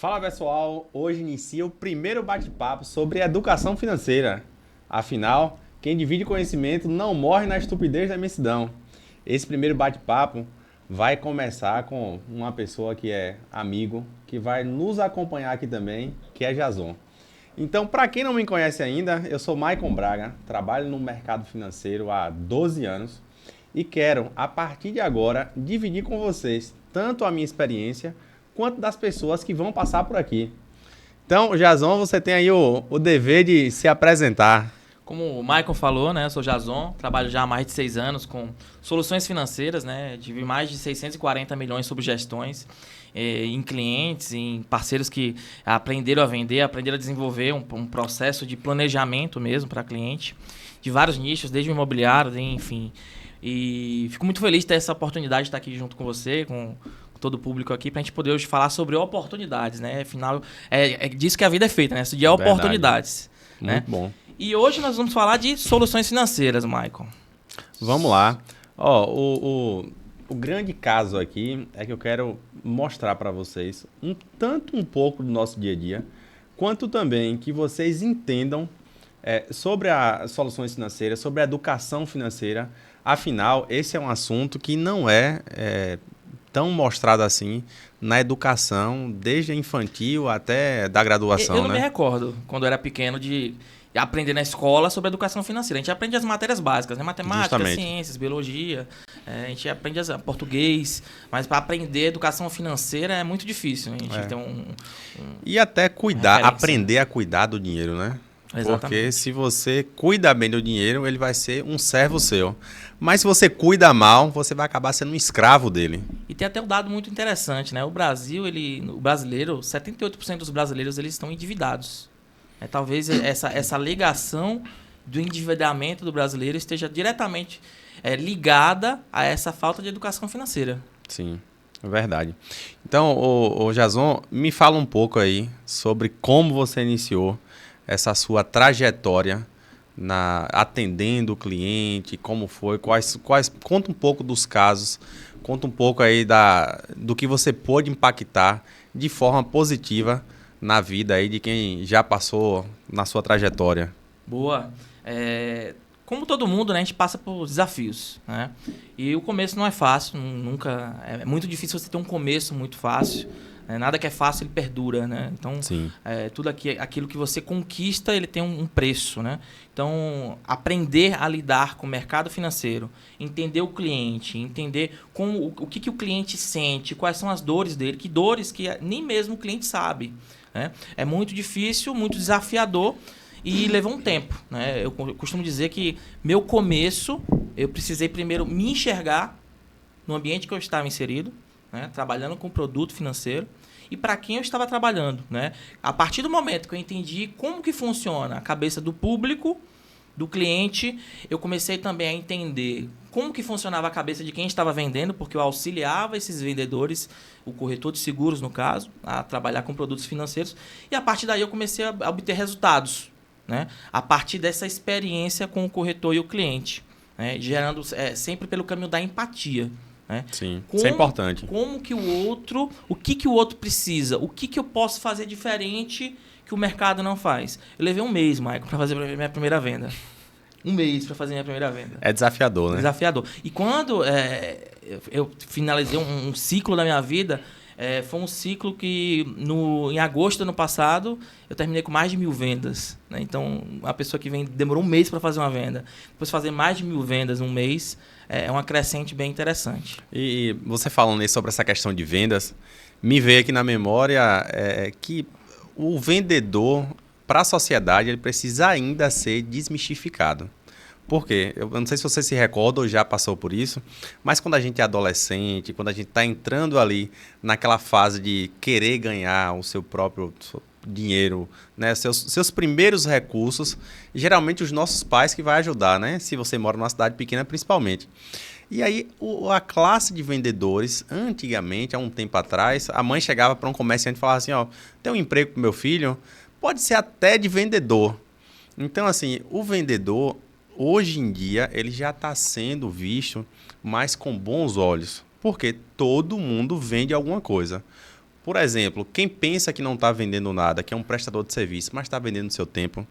Fala pessoal, hoje inicia o primeiro bate-papo sobre educação financeira. Afinal, quem divide conhecimento não morre na estupidez da imensidão. Esse primeiro bate-papo vai começar com uma pessoa que é amigo, que vai nos acompanhar aqui também, que é Jason. Então, para quem não me conhece ainda, eu sou Maicon Braga, trabalho no mercado financeiro há 12 anos e quero, a partir de agora, dividir com vocês tanto a minha experiência quanto das pessoas que vão passar por aqui. Então, Jason, você tem aí o dever de se apresentar. Como o Maicon falou, né? Eu sou Jason, trabalho já há mais de 6 anos com soluções financeiras, né? Tive mais de 640 milhões sobre gestões em clientes, em parceiros que aprenderam a vender, aprenderam a desenvolver um processo de planejamento mesmo para cliente, de vários nichos, desde o imobiliário, enfim. E fico muito feliz de ter essa oportunidade de estar aqui junto com você, com todo o público aqui, para a gente poder hoje falar sobre oportunidades, né? Afinal, é disso que a vida é feita, né? Isso de oportunidades. Muito né? bom. E hoje nós vamos falar de soluções financeiras, Maicon. Vamos lá. O grande caso aqui é que eu quero mostrar para vocês tanto um pouco do nosso dia a dia, quanto também que vocês entendam sobre as soluções financeiras, sobre a educação financeira. Afinal, esse é um assunto que não é tão mostrado assim na educação, desde a infantil até da graduação, Eu não né? me recordo, quando eu era pequeno, de aprender na escola sobre educação financeira. A gente aprende as matérias básicas, né? Matemática, Justamente. ciências, biologia. A gente aprende português, mas para aprender educação financeira é muito difícil. A gente tem E até referência. aprender a cuidar do dinheiro, né? Exatamente. Porque se você cuida bem do dinheiro, ele vai ser um servo seu. Mas se você cuida mal, você vai acabar sendo um escravo dele. E tem até um dado muito interessante, né? O brasileiro, 78% dos brasileiros eles estão endividados. Talvez essa ligação do endividamento do brasileiro esteja diretamente ligada a essa falta de educação financeira. Sim, é verdade. Então, o Jason, me fala um pouco aí sobre como você iniciou essa sua trajetória atendendo o cliente, como foi, conta um pouco dos casos, conta um pouco aí do que você pôde impactar de forma positiva na vida aí de quem já passou na sua trajetória. Boa. Como todo mundo, né, a gente passa por desafios, né? E o começo não é fácil, nunca. É muito difícil você ter um começo muito fácil. Nada que é fácil, ele perdura, né? Então, tudo aquilo que você conquista, ele tem um preço, né? Então, aprender a lidar com o mercado financeiro, entender o cliente, entender o que o cliente sente, quais são as dores dele, que dores que nem mesmo o cliente sabe, né? É muito difícil, muito desafiador e levou um tempo, né? Eu costumo dizer que meu começo, eu precisei primeiro me enxergar no ambiente que eu estava inserido, né, trabalhando com produto financeiro e para quem eu estava trabalhando, né? A partir do momento que eu entendi como que funciona a cabeça do público, do cliente, eu comecei também a entender como que funcionava a cabeça de quem estava vendendo, porque eu auxiliava esses vendedores, o corretor de seguros no caso, a trabalhar com produtos financeiros, e a partir daí eu comecei a obter resultados, né? A partir dessa experiência com o corretor e o cliente, né? Gerando sempre pelo caminho da empatia. Sim, isso é importante. O que o outro precisa, o que eu posso fazer diferente que o mercado não faz. Eu levei um mês, Maicon, para fazer minha primeira venda. Um mês para fazer minha primeira venda. É desafiador, né? Desafiador. E quando eu finalizei um ciclo da minha vida, foi um ciclo que em agosto do ano passado eu terminei com mais de 1.000 vendas, né? Então, a pessoa que demorou um mês para fazer uma venda, depois fazer mais de 1.000 vendas em um mês, é uma crescente bem interessante. E você falando aí sobre essa questão de vendas, me veio aqui na memória que o vendedor, para a sociedade, ele precisa ainda ser desmistificado. Por quê? Eu não sei se você se recorda ou já passou por isso, mas quando a gente é adolescente, quando a gente está entrando ali naquela fase de querer ganhar o seu próprio dinheiro, né, seus primeiros recursos, geralmente os nossos pais que vai ajudar, né? Se você mora numa cidade pequena, principalmente. E aí, a classe de vendedores, antigamente, há um tempo atrás, a mãe chegava para um comerciante e falava assim, ó, tem um emprego para o meu filho, pode ser até de vendedor. Então, assim, o vendedor, hoje em dia, ele já está sendo visto mais com bons olhos, porque todo mundo vende alguma coisa. Por exemplo, quem pensa que não está vendendo nada, que é um prestador de serviço, mas está vendendo seu tempo,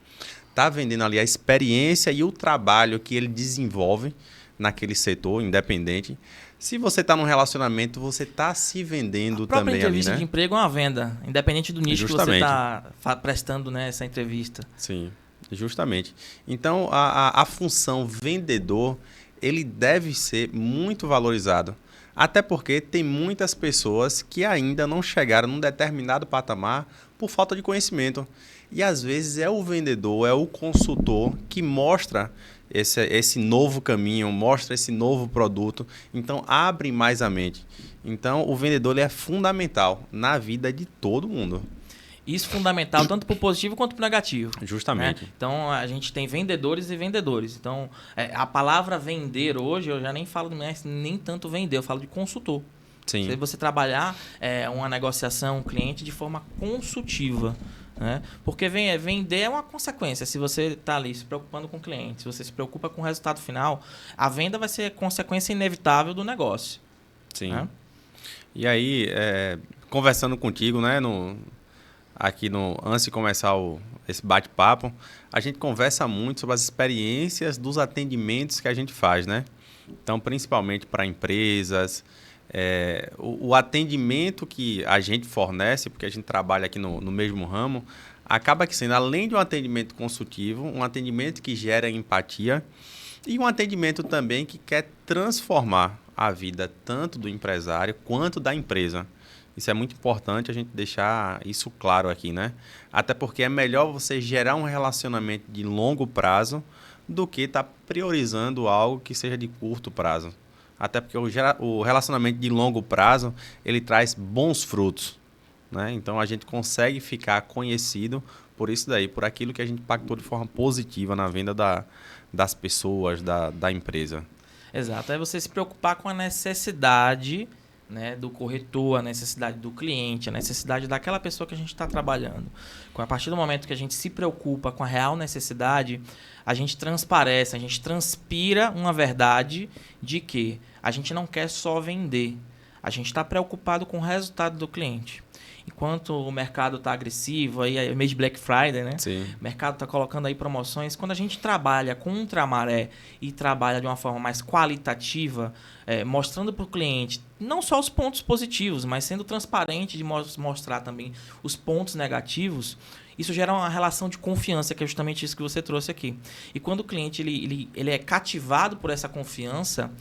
está vendendo ali a experiência e o trabalho que ele desenvolve naquele setor independente. Se você está num relacionamento, você está se vendendo A própria também ali, entrevista né? de emprego é uma venda, independente do nicho Justamente. que você está prestando, né, essa entrevista. Sim, justamente. Então, a função vendedor, ele deve ser muito valorizado. Até porque tem muitas pessoas que ainda não chegaram num determinado patamar por falta de conhecimento. E às vezes é o vendedor, é o consultor que mostra esse novo caminho, mostra esse novo produto. Então, abre mais a mente. Então, o vendedor ele é fundamental na vida de todo mundo. Isso é fundamental tanto para o positivo quanto para o negativo. Justamente. Né? Então, a gente tem vendedores e vendedores. Então, a palavra vender hoje, eu já nem falo nem tanto vender, eu falo de consultor. Sim. Se você trabalhar uma negociação, um cliente de forma consultiva. Né? Porque vender é uma consequência. Se você está ali se preocupando com o cliente, se você se preocupa com o resultado final, a venda vai ser consequência inevitável do negócio. Sim. Né? E aí, conversando contigo, né, antes de começar esse bate-papo, a gente conversa muito sobre as experiências dos atendimentos que a gente faz, né? Então, principalmente para empresas, o atendimento que a gente fornece, porque a gente trabalha aqui no mesmo ramo, acaba que sendo, além de um atendimento consultivo, um atendimento que gera empatia e um atendimento também que quer transformar a vida tanto do empresário quanto da empresa. Isso é muito importante a gente deixar isso claro aqui, né? Até porque é melhor você gerar um relacionamento de longo prazo do que estar priorizando algo que seja de curto prazo. Até porque o relacionamento de longo prazo, ele traz bons frutos, né? Então, a gente consegue ficar conhecido por isso daí, por aquilo que a gente impactou de forma positiva na venda das pessoas, da empresa. Exato. É você se preocupar com a necessidade, né, do corretor, a necessidade do cliente, a necessidade daquela pessoa que a gente está trabalhando. A partir do momento que a gente se preocupa com a real necessidade, a gente transparece, a gente transpira uma verdade de que a gente não quer só vender, a gente está preocupado com o resultado do cliente. Enquanto o mercado está agressivo, aí é mês de Black Friday, né? Sim. O mercado está colocando aí promoções. Quando a gente trabalha contra a maré e trabalha de uma forma mais qualitativa, mostrando para o cliente não só os pontos positivos, mas sendo transparente de mostrar também os pontos negativos, isso gera uma relação de confiança, que é justamente isso que você trouxe aqui. E quando o cliente ele é cativado por essa confiança,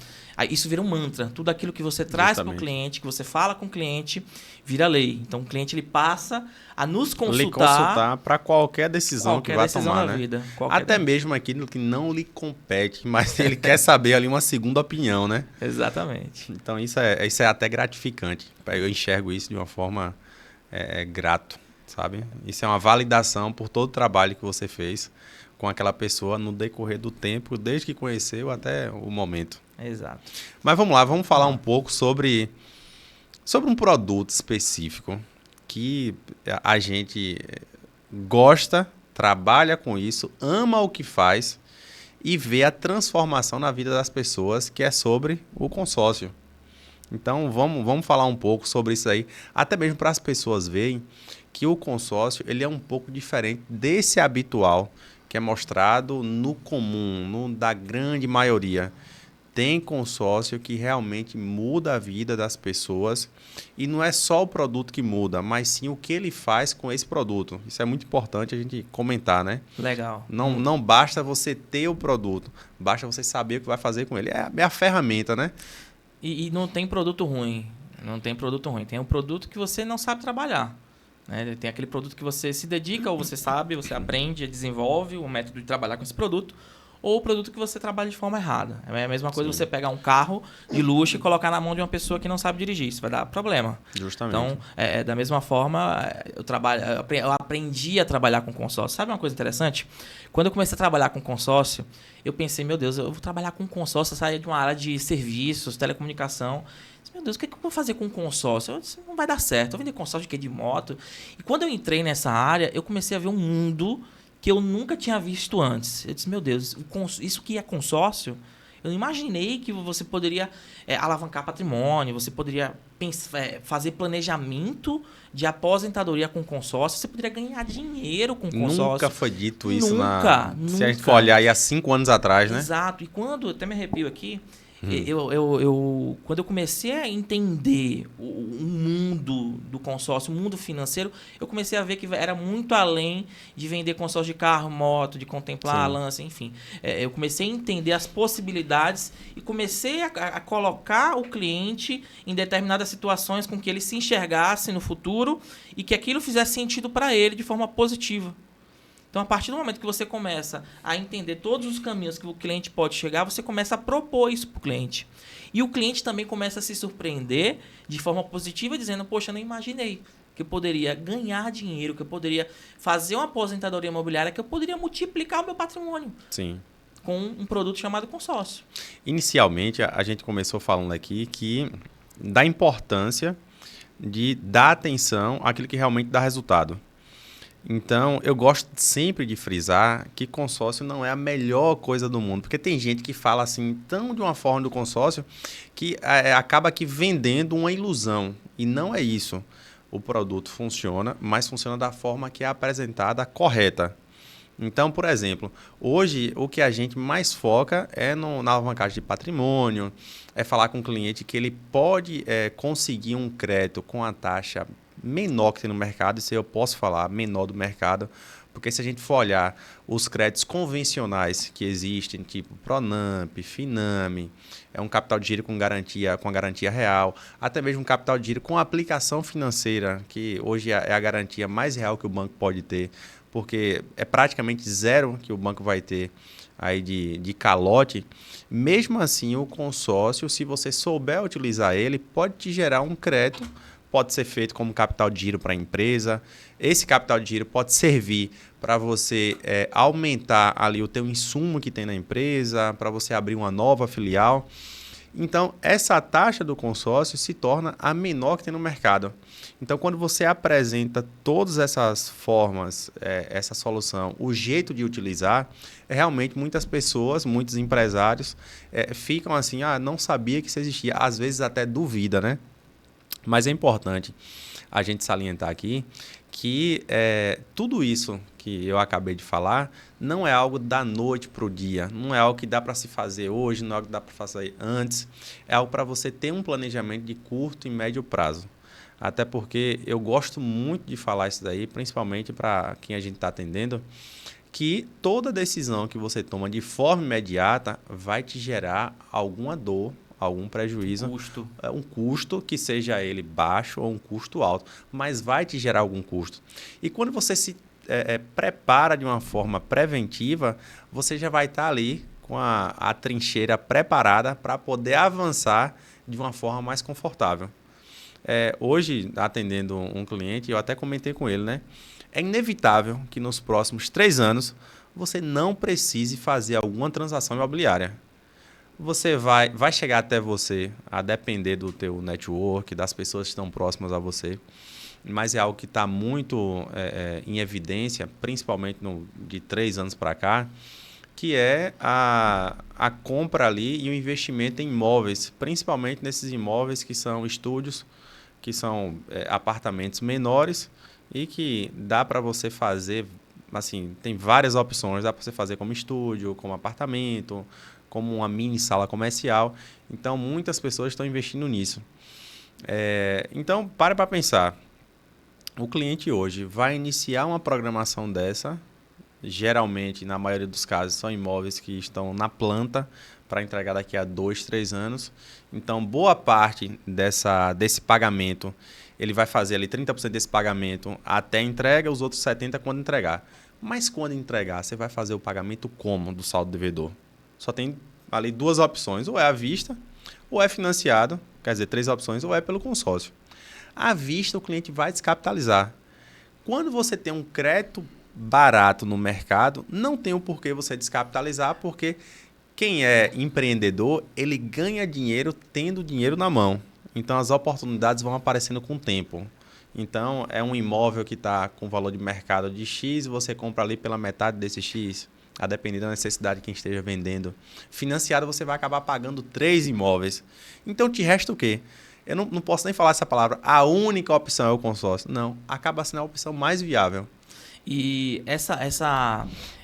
isso vira um mantra. Tudo aquilo que você traz para o cliente, que você fala com o cliente, vira lei. Então, o cliente ele passa a nos consultar. Lhe consultar para qualquer decisão que vai tomar, na né? vida. Até mesmo aquilo que não lhe compete, mas ele quer saber ali uma segunda opinião, né? Exatamente. Então, isso é até gratificante. Eu enxergo isso de uma forma grato, sabe? Isso é uma validação por todo o trabalho que você fez com aquela pessoa no decorrer do tempo, desde que conheceu até o momento. Exato. Mas vamos lá, vamos falar um pouco sobre um produto específico que a gente gosta, trabalha com isso, ama o que faz e vê a transformação na vida das pessoas, que é sobre o consórcio. Então, vamos falar um pouco sobre isso aí, até mesmo para as pessoas verem que o consórcio ele é um pouco diferente desse habitual que é mostrado no comum, da grande maioria. Tem consórcio que realmente muda a vida das pessoas e não é só o produto que muda, mas sim o que ele faz com esse produto. Isso é muito importante a gente comentar, né? Legal. Não basta você ter o produto, basta você saber o que vai fazer com ele. É a ferramenta, né? E não tem produto ruim. Não tem produto ruim. Tem um produto que você não sabe trabalhar. Né? Tem aquele produto que você se dedica, ou você sabe, você aprende, desenvolve o método de trabalhar com esse produto, ou o produto que você trabalha de forma errada. É a mesma coisa você pegar um carro de luxo e colocar na mão de uma pessoa que não sabe dirigir. Isso vai dar problema. Justamente. Então, da mesma forma, eu aprendi a trabalhar com consórcio. Sabe uma coisa interessante? Quando eu comecei a trabalhar com consórcio, eu pensei, meu Deus, eu vou trabalhar com consórcio, sair de uma área de serviços, telecomunicação. Meu Deus, o que eu vou fazer com consórcio? Isso não vai dar certo. Eu vou vender consórcio de quê? De moto. E quando eu entrei nessa área, eu comecei a ver um mundo que eu nunca tinha visto antes. Eu disse, meu Deus, isso que é consórcio, Eu não imaginei que você poderia alavancar patrimônio, você poderia fazer planejamento de aposentadoria com consórcio, você poderia ganhar dinheiro com consórcio. Nunca foi dito isso Nunca. Se a gente for olhar aí há 5 anos atrás, né? Exato. E quando, até me arrepio aqui, quando eu comecei a entender o mundo do consórcio, o mundo financeiro, eu comecei a ver que era muito além de vender consórcio de carro, moto, de contemplar a lança, enfim. Eu comecei a entender as possibilidades e comecei a colocar o cliente em determinadas situações com que ele se enxergasse no futuro e que aquilo fizesse sentido para ele de forma positiva. Então, a partir do momento que você começa a entender todos os caminhos que o cliente pode chegar, você começa a propor isso para o cliente. E o cliente também começa a se surpreender de forma positiva, dizendo, poxa, eu não imaginei que eu poderia ganhar dinheiro, que eu poderia fazer uma aposentadoria imobiliária, que eu poderia multiplicar o meu patrimônio. Sim. Com um produto chamado consórcio. Inicialmente, a gente começou falando aqui da importância de dar atenção àquilo que realmente dá resultado. Então, eu gosto sempre de frisar que consórcio não é a melhor coisa do mundo, porque tem gente que fala assim, tão de uma forma do consórcio, que acaba aqui vendendo uma ilusão, e não é isso. O produto funciona, mas funciona da forma que é apresentada correta. Então, por exemplo, hoje o que a gente mais foca é na alavancagem de patrimônio, é falar com o cliente que ele pode conseguir um crédito com a taxa menor que tem no mercado, isso aí eu posso falar, menor do mercado, porque se a gente for olhar os créditos convencionais que existem, tipo Pronamp, Finame, é um capital de giro com a garantia real, até mesmo um capital de giro com aplicação financeira, que hoje é a garantia mais real que o banco pode ter, porque é praticamente zero que o banco vai ter aí de calote. Mesmo assim, o consórcio, se você souber utilizar ele, pode te gerar um crédito. Pode ser feito como capital de giro para a empresa. Esse capital de giro pode servir para você aumentar ali o teu insumo que tem na empresa, para você abrir uma nova filial. Então, essa taxa do consórcio se torna a menor que tem no mercado. Então, quando você apresenta todas essas formas, essa solução, o jeito de utilizar, realmente muitas pessoas, muitos empresários ficam assim, não sabia que isso existia. Às vezes até duvida, né? Mas é importante a gente salientar aqui que tudo isso que eu acabei de falar não é algo da noite para o dia, não é algo que dá para se fazer hoje, não é algo que dá para fazer antes, é algo para você ter um planejamento de curto e médio prazo. Até porque eu gosto muito de falar isso daí, principalmente para quem a gente está atendendo, que toda decisão que você toma de forma imediata vai te gerar alguma dor, algum prejuízo, um custo que seja ele baixo ou um custo alto, mas vai te gerar algum custo. E quando você se prepara de uma forma preventiva, você já vai estar ali com a trincheira preparada para poder avançar de uma forma mais confortável. Hoje, atendendo um cliente, eu até comentei com ele, né? É inevitável que nos próximos 3 anos você não precise fazer alguma transação imobiliária. Você vai chegar até você, a depender do teu network, das pessoas que estão próximas a você, mas é algo que está muito em evidência, principalmente de 3 anos para cá, que é a compra ali e o investimento em imóveis, principalmente nesses imóveis que são estúdios, que são apartamentos menores e que dá para você fazer, assim, tem várias opções, dá para você fazer como estúdio, como apartamento, como uma mini sala comercial. Então, muitas pessoas estão investindo nisso. Então, para pensar. O cliente hoje vai iniciar uma programação dessa. Geralmente, na maioria dos casos, são imóveis que estão na planta para entregar daqui a 2, 3 anos. Então, boa parte desse pagamento, ele vai fazer ali 30% desse pagamento até a entrega, os outros 70% quando entregar. Mas quando entregar, você vai fazer o pagamento como do saldo devedor? Só tem ali 2 opções, ou é à vista, ou é financiado, quer dizer, 3 opções, ou é pelo consórcio. À vista, o cliente vai descapitalizar. Quando você tem um crédito barato no mercado, não tem o porquê você descapitalizar, porque quem é empreendedor, ele ganha dinheiro tendo dinheiro na mão. Então, as oportunidades vão aparecendo com o tempo. Então, é um imóvel que está com valor de mercado de X, você compra ali pela metade desse X. a depender da necessidade de quem esteja vendendo. Financiado, você vai acabar pagando 3 imóveis. Então, te resta o quê? Eu não posso nem falar essa palavra. A única opção é o consórcio. Não, acaba sendo a opção mais viável. E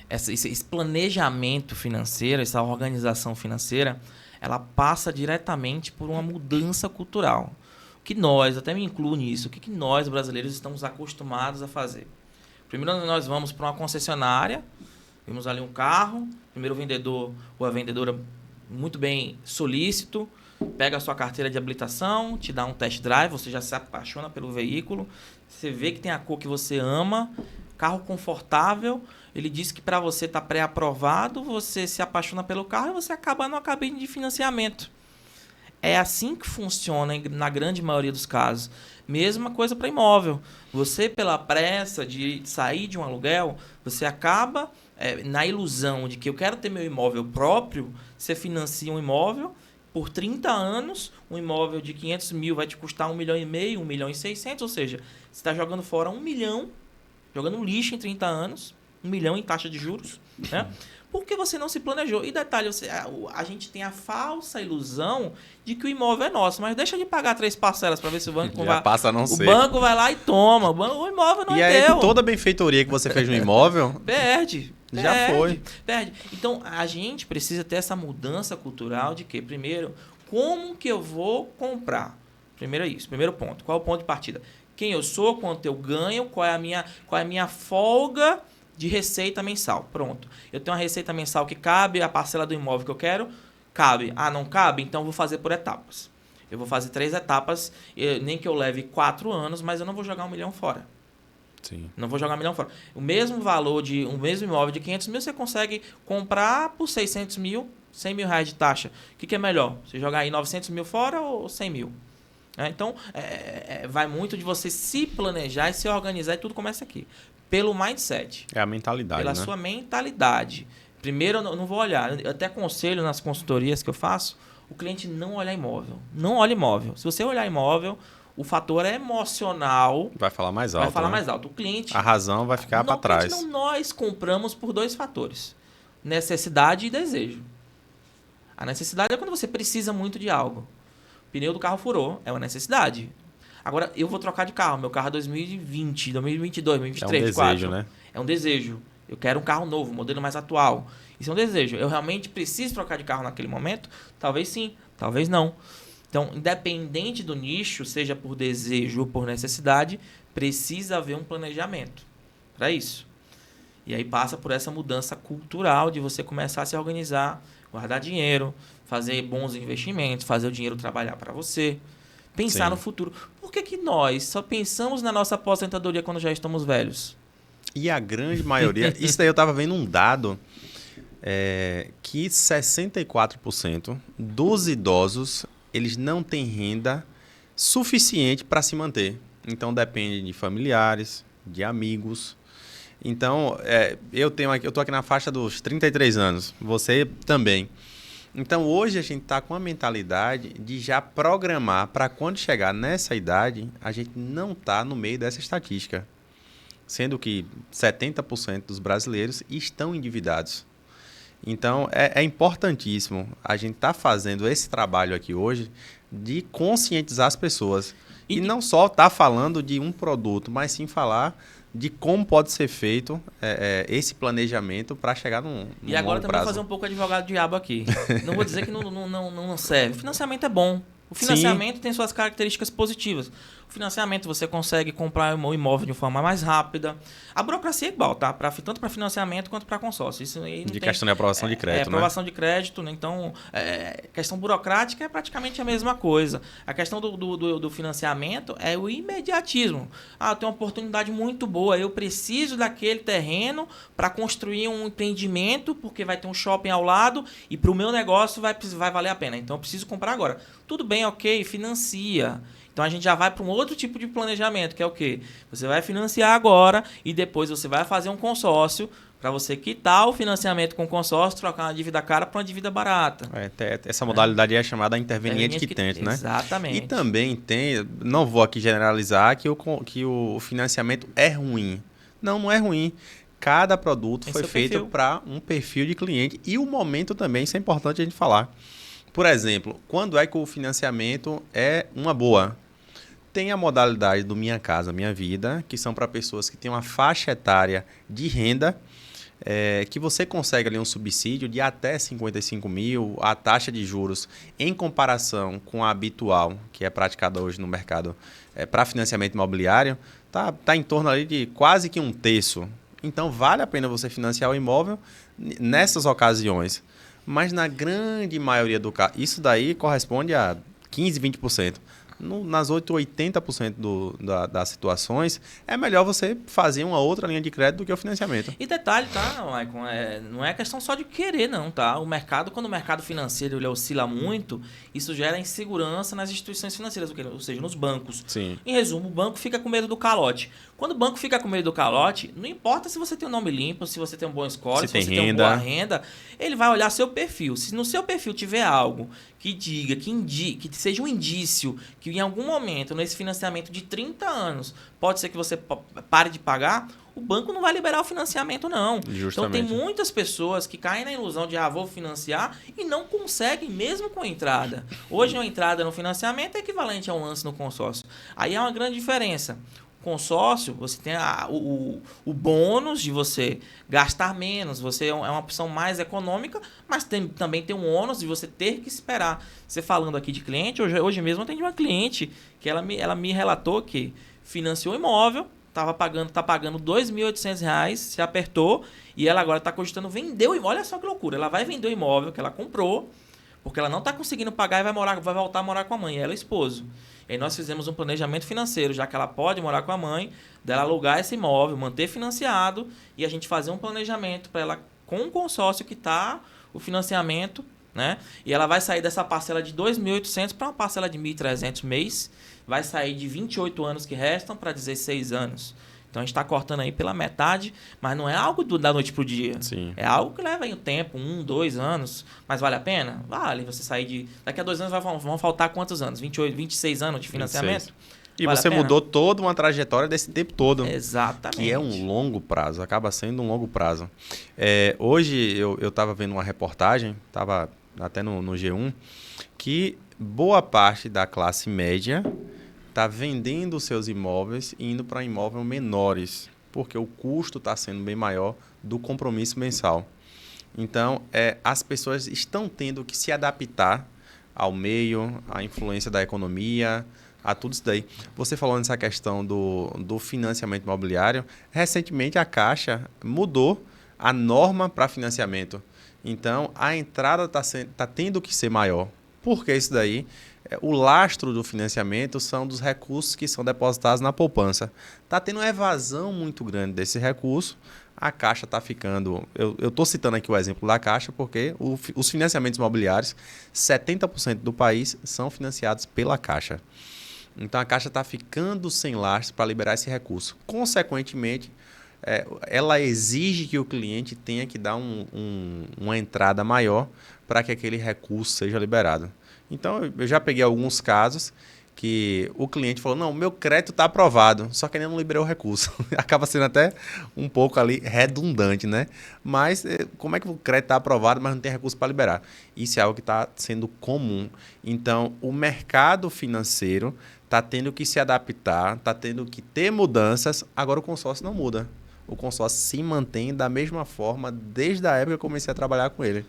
esse planejamento financeiro, essa organização financeira, ela passa diretamente por uma mudança cultural. O que nós, até me incluo nisso, o que nós brasileiros estamos acostumados a fazer? Primeiro nós vamos para uma concessionária, vemos ali um carro, primeiro o vendedor ou a vendedora muito bem solícito, pega a sua carteira de habilitação, te dá um test drive, você já se apaixona pelo veículo, você vê que tem a cor que você ama, carro confortável, ele diz que para você está pré-aprovado, você se apaixona pelo carro e você acaba numa cabine de financiamento. É assim que funciona na grande maioria dos casos. Mesma coisa para imóvel. Você, pela pressa de sair de um aluguel, você acaba na ilusão de que eu quero ter meu imóvel próprio, você financia um imóvel por 30 anos, um imóvel de 500 mil vai te custar 1,5 milhão, 1,6 milhão, ou seja, você está jogando fora 1 milhão, jogando um lixo em 30 anos, 1 milhão em taxa de juros, né? Porque você não se planejou. E detalhe, a gente tem a falsa ilusão de que o imóvel é nosso, mas deixa de pagar 3 parcelas para ver se o banco Já passa a não o ser. banco vai lá e toma. O imóvel não e é aí, teu. Toda a benfeitoria que você fez no imóvel... Perde. Já foi. Perde. Então, a gente precisa ter essa mudança cultural de que, primeiro, como que eu vou comprar? Primeiro é isso. Primeiro ponto. Qual é o ponto de partida? Quem eu sou, quanto eu ganho, qual é a minha folga de receita mensal. Pronto. Eu tenho uma receita mensal que cabe a parcela do imóvel que eu quero? Cabe. Ah, não cabe? Então eu vou fazer por etapas. Eu vou fazer 3 etapas, nem que eu leve 4 anos, mas eu não vou jogar 1 milhão fora. Sim. Não vou jogar 1 milhão fora. O mesmo valor um mesmo imóvel de 500 mil, você consegue comprar por 600 mil, 100 mil reais de taxa. O que é melhor? Você jogar aí 900 mil fora ou 100 mil? Então, vai muito de você se planejar e se organizar, e tudo começa aqui. Pelo mindset. É a mentalidade, Pela né? sua mentalidade. Primeiro, eu não vou olhar. Eu até aconselho nas consultorias que eu faço, o cliente não olhar imóvel. Não olha imóvel. Se você olhar imóvel, o fator emocional vai falar mais alto. Vai falar né? mais alto. O cliente... A razão vai ficar para trás. Não, nós compramos por 2 fatores. Necessidade e desejo. A necessidade é quando você precisa muito de algo. O pneu do carro furou, é uma necessidade. Agora, eu vou trocar de carro. Meu carro é 2020, 2022, 2023, é um desejo, né? É um desejo. Eu quero um carro novo, um modelo mais atual. Isso é um desejo. Eu realmente preciso trocar de carro naquele momento? Talvez sim, talvez não. Então, independente do nicho, seja por desejo ou por necessidade, precisa haver um planejamento para isso. E aí passa por essa mudança cultural de você começar a se organizar, guardar dinheiro, fazer bons investimentos, fazer o dinheiro trabalhar para você, pensar Sim. no futuro. Por que nós só pensamos na nossa aposentadoria quando já estamos velhos? E a grande maioria... Isso daí eu estava vendo um dado que 64% dos idosos eles não têm renda suficiente para se manter. Então, depende de familiares, de amigos. Então, eu estou aqui na faixa dos 33 anos. Você também. Então, hoje a gente está com a mentalidade de já programar para quando chegar nessa idade, a gente não está no meio dessa estatística. Sendo que 70% dos brasileiros estão endividados. Então, é importantíssimo a gente estar fazendo esse trabalho aqui hoje de conscientizar as pessoas. E não só estar falando de um produto, mas sim falar de como pode ser feito esse planejamento para chegar num E agora longo também prazo. vou fazer um pouco advogado diabo aqui. Não vou dizer que não serve. O financiamento é bom. O financiamento tem suas características positivas. O financiamento você consegue comprar um imóvel de forma mais rápida. A burocracia é igual, tá? Tanto para financiamento quanto para consórcio. Isso aí não de tem, questão de aprovação de crédito, né? Aprovação de crédito, né? Então, questão burocrática é praticamente a mesma coisa. A questão do financiamento é o imediatismo. Eu tenho uma oportunidade muito boa, eu preciso daquele terreno para construir um empreendimento, porque vai ter um shopping ao lado e para o meu negócio vai valer a pena. Então, eu preciso comprar agora. Tudo bem, ok, financia. Então, a gente já vai para um outro tipo de planejamento, que é o quê? Você vai financiar agora e depois você vai fazer um consórcio para você quitar o financiamento com o consórcio, trocar uma dívida cara para uma dívida barata. Essa modalidade é chamada interveniente quitente, né? Exatamente. E também tem, não vou aqui generalizar, que o financiamento é ruim. Não é ruim. Cada produto Tem foi seu feito perfil. para um perfil de cliente e o momento também, isso é importante a gente falar. Por exemplo, quando é que o financiamento é uma boa? Tem a modalidade do Minha Casa Minha Vida, que são para pessoas que têm uma faixa etária de renda, que você consegue ali um subsídio de até 55 mil, a taxa de juros em comparação com a habitual, que é praticada hoje no mercado para financiamento imobiliário, tá em torno ali de quase que um terço. Então vale a pena você financiar o imóvel nessas ocasiões. Mas na grande maioria do caso, isso daí corresponde a 15, 20%. Nas 80% das situações, é melhor você fazer uma outra linha de crédito do que o financiamento. E detalhe, tá, Maicon? Não é questão só de querer, não, tá? O mercado, quando o mercado financeiro ele oscila muito, isso gera insegurança nas instituições financeiras, ou seja, nos bancos. Sim. Em resumo, o banco fica com medo do calote. Quando o banco fica com medo do calote, não importa se você tem um nome limpo, se você tem um bom score, se tem você tem uma renda. boa renda, ele vai olhar seu perfil. Se no seu perfil tiver algo que diga, que seja um indício que em algum momento, nesse financiamento de 30 anos, pode ser que você pare de pagar, o banco não vai liberar o financiamento, não. Justamente. Então, tem muitas pessoas que caem na ilusão de, vou financiar e não conseguem, mesmo com a entrada. Hoje, uma entrada no financiamento é equivalente a um lance no consórcio. Aí há uma grande diferença. Consórcio, você tem o bônus de você gastar menos, você é uma opção mais econômica, mas também tem um ônus de você ter que esperar. Você falando aqui de cliente, hoje mesmo eu atendi uma cliente que ela me relatou que financiou imóvel, tá pagando R$ 2.800, se apertou, e ela agora está cogitando vender o imóvel. Olha só que loucura, ela vai vender o imóvel que ela comprou, porque ela não está conseguindo pagar e vai voltar a morar com a mãe, ela é esposo. E aí nós fizemos um planejamento financeiro, já que ela pode morar com a mãe, dela alugar esse imóvel, manter financiado, e a gente fazer um planejamento para ela com o consórcio que está o financiamento, né? E ela vai sair dessa parcela de 2.800 para uma parcela de 1.300 mês, vai sair de 28 anos que restam para 16 anos. Então a gente está cortando aí pela metade, mas não é algo da noite pro dia. Sim. É algo que leva aí um tempo, 1, 2 anos. Mas vale a pena? Vale você sair de. Daqui a 2 anos vão faltar quantos anos? 28, 26 anos de financiamento? 26. E vale você mudou toda uma trajetória desse tempo todo. Exatamente. Que é um longo prazo, acaba sendo um longo prazo. Hoje eu estava vendo uma reportagem, estava até no G1, que boa parte da classe média está vendendo seus imóveis e indo para imóveis menores, porque o custo está sendo bem maior do compromisso mensal. Então, as pessoas estão tendo que se adaptar ao meio, à influência da economia, a tudo isso daí. Você falou nessa questão do financiamento imobiliário, recentemente a Caixa mudou a norma para financiamento. Então, a entrada está tendo que ser maior. Por que isso daí? O lastro do financiamento são dos recursos que são depositados na poupança. Está tendo uma evasão muito grande desse recurso. A Caixa está ficando... Eu estou citando aqui o exemplo da Caixa porque os financiamentos imobiliários, 70% do país são financiados pela Caixa. Então, a Caixa está ficando sem lastro para liberar esse recurso. Consequentemente, ela exige que o cliente tenha que dar uma entrada maior para que aquele recurso seja liberado. Então, eu já peguei alguns casos que o cliente falou, não, meu crédito está aprovado, só que ainda não liberou o recurso. Acaba sendo até um pouco ali redundante, né? Mas como é que o crédito está aprovado, mas não tem recurso para liberar? Isso é algo que está sendo comum. Então, o mercado financeiro está tendo que se adaptar, está tendo que ter mudanças, agora o consórcio não muda. O consórcio se mantém da mesma forma desde a época que eu comecei a trabalhar com ele.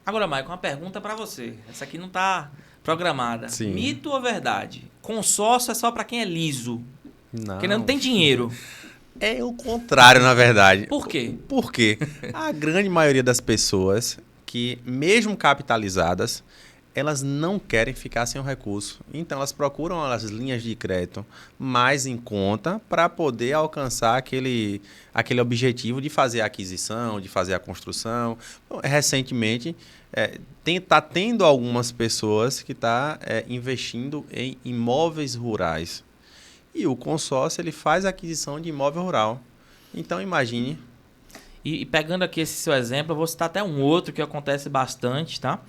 Agora, Maicon, uma pergunta para você. Essa aqui não está programada. Sim. Mito ou verdade? Consórcio é só para quem é liso. Não. Quem não tem dinheiro. É o contrário, na verdade. Por quê? Por quê? A grande maioria das pessoas que, mesmo capitalizadas, elas não querem ficar sem o recurso. Então, elas procuram as linhas de crédito mais em conta para poder alcançar aquele objetivo de fazer a aquisição, de fazer a construção. Recentemente, está tendo algumas pessoas que estão investindo em imóveis rurais. E o consórcio ele faz a aquisição de imóvel rural. Então, imagine... E pegando aqui esse seu exemplo, eu vou citar até um outro que acontece bastante, tá?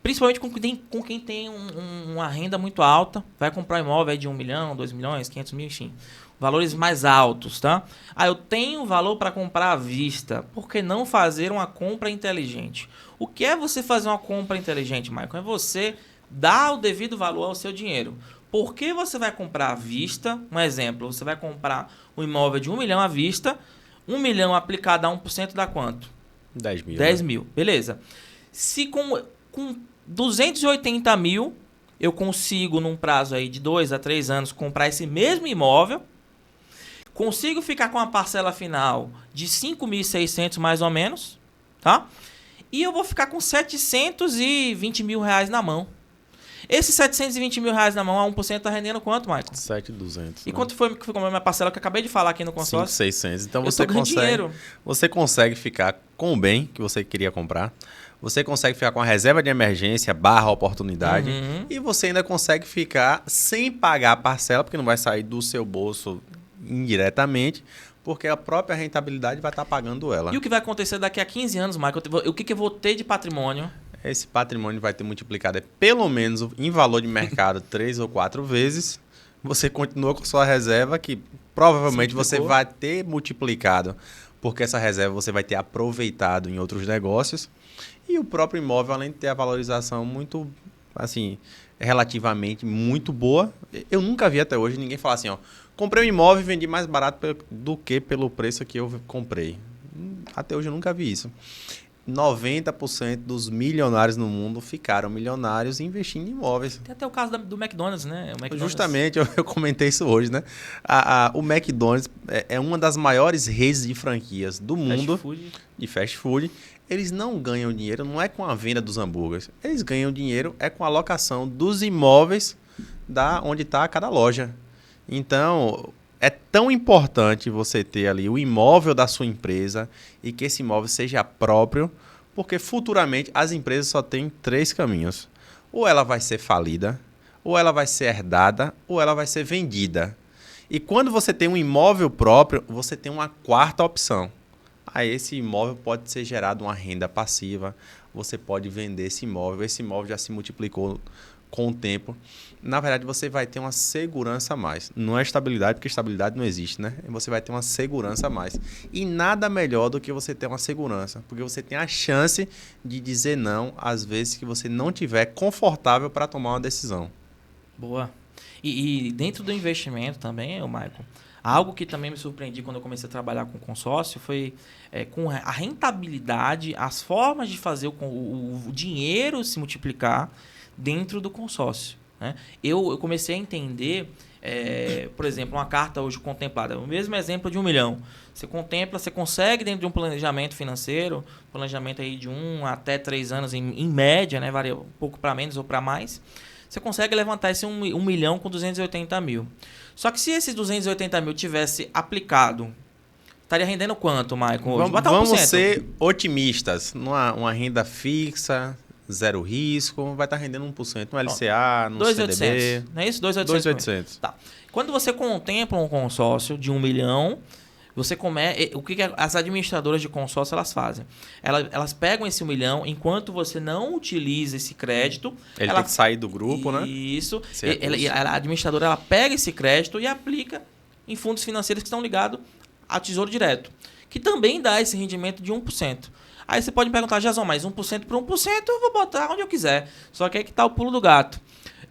Principalmente com quem tem uma renda muito alta, vai comprar um imóvel aí de 1 milhão, 2 milhões, 500 mil, enfim. valores mais altos, tá? Ah, eu tenho valor para comprar à vista. Por que não fazer uma compra inteligente? O que é você fazer uma compra inteligente, Michael? É você dar o devido valor ao seu dinheiro. Por que você vai comprar à vista? Um exemplo, você vai comprar um imóvel de 1 milhão à vista, 1 milhão aplicado a 1% dá quanto? 10 mil. 10 mil, beleza. Se com 280 mil eu consigo, num prazo aí de 2 a 3 anos, comprar esse mesmo imóvel, consigo ficar com a parcela final de 5.600 mais ou menos, tá? E eu vou ficar com 720 mil reais na mão. Esses 720 mil reais na mão, a 1% tá rendendo quanto, Michael? 7.200. E quanto foi que ficou a minha parcela que eu acabei de falar aqui no consórcio? 5.600. Então dinheiro. Você consegue ficar com o bem que você queria comprar. Você consegue ficar com a reserva de emergência / oportunidade. E você ainda consegue ficar sem pagar a parcela, porque não vai sair do seu bolso indiretamente, porque a própria rentabilidade vai estar pagando ela. E o que vai acontecer daqui a 15 anos, Michael? O que eu vou ter de patrimônio? Esse patrimônio vai ter multiplicado pelo menos em valor de mercado 3 ou 4 vezes. Você continua com sua reserva, que provavelmente você vai ter multiplicado, porque essa reserva você vai ter aproveitado em outros negócios. E o próprio imóvel, além de ter a valorização muito, assim, relativamente muito boa, eu nunca vi até hoje ninguém falar assim, ó, comprei um imóvel e vendi mais barato do que pelo preço que eu comprei. Até hoje eu nunca vi isso. 90% dos milionários no mundo ficaram milionários investindo em imóveis. Tem até o caso do McDonald's, né? O McDonald's... Justamente, eu comentei isso hoje, né? O McDonald's é uma das maiores redes de franquias do mundo de fast food. Eles não ganham dinheiro, não é com a venda dos hambúrgueres. Eles ganham dinheiro é com a locação dos imóveis da onde está cada loja. Então, é tão importante você ter ali o imóvel da sua empresa e que esse imóvel seja próprio, porque futuramente as empresas só têm 3 caminhos. Ou ela vai ser falida, ou ela vai ser herdada, ou ela vai ser vendida. E quando você tem um imóvel próprio, você tem uma 4ª opção. Aí esse imóvel pode ser gerado uma renda passiva, você pode vender esse imóvel já se multiplicou com o tempo. Na verdade, você vai ter uma segurança a mais. Não é estabilidade, porque estabilidade não existe, né? Você vai ter uma segurança a mais. E nada melhor do que você ter uma segurança, porque você tem a chance de dizer não às vezes que você não tiver confortável para tomar uma decisão. Boa. E dentro do investimento também, Michael, algo que também me surpreendi quando eu comecei a trabalhar com consórcio foi com a rentabilidade, as formas de fazer o dinheiro se multiplicar dentro do consórcio, né? Eu comecei a entender, por exemplo, uma carta hoje contemplada, o mesmo exemplo de 1 milhão. Você contempla, você consegue dentro de um planejamento financeiro, planejamento aí de 1 até 3 anos em média, né? Varia um pouco para menos ou para mais. Você consegue levantar esse 1 milhão com 280 mil. Só que se esses 280 mil tivesse aplicado, estaria rendendo quanto, Michael? Vamos ser otimistas. Uma renda fixa, zero risco, vai estar rendendo 1% no LCA, no 2.800, CDB. não é isso? 2.800. Tá. Quando você contempla um consórcio de 1 milhão, o que as administradoras de consórcio elas fazem? Elas pegam esse 1 milhão, enquanto você não utiliza esse crédito... Ele tem que sair do grupo, né? Isso. A administradora ela pega esse crédito e aplica em fundos financeiros que estão ligados a Tesouro Direto, que também dá esse rendimento de 1%. Aí você pode me perguntar, Jason, mas 1% por 1% eu vou botar onde eu quiser. Só que aí que está o pulo do gato.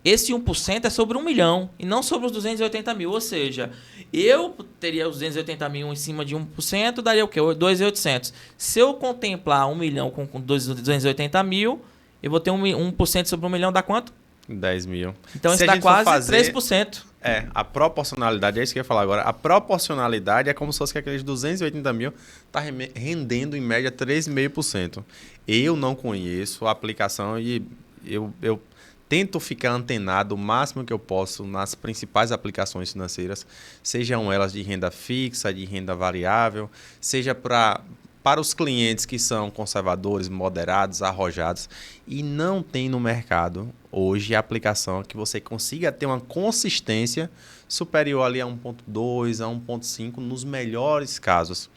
Esse 1% é sobre 1 milhão e não sobre os 280 mil. Ou seja, eu teria os 280 mil em cima de 1%, daria o quê? 2.800. Se eu contemplar 1 milhão com 280 mil, eu vou ter 1% sobre 1 milhão, dá quanto? 10 mil. Então isso dá quase 3%. A proporcionalidade, é isso que eu ia falar agora. A proporcionalidade é como se fosse que aqueles 280 mil está rendendo em média 3,5%. Eu não conheço a aplicação e eu tento ficar antenado o máximo que eu posso nas principais aplicações financeiras, sejam elas de renda fixa, de renda variável, seja para os clientes que são conservadores, moderados, arrojados, e não tem no mercado hoje a aplicação que você consiga ter uma consistência superior ali a 1,2, a 1,5 nos melhores casos.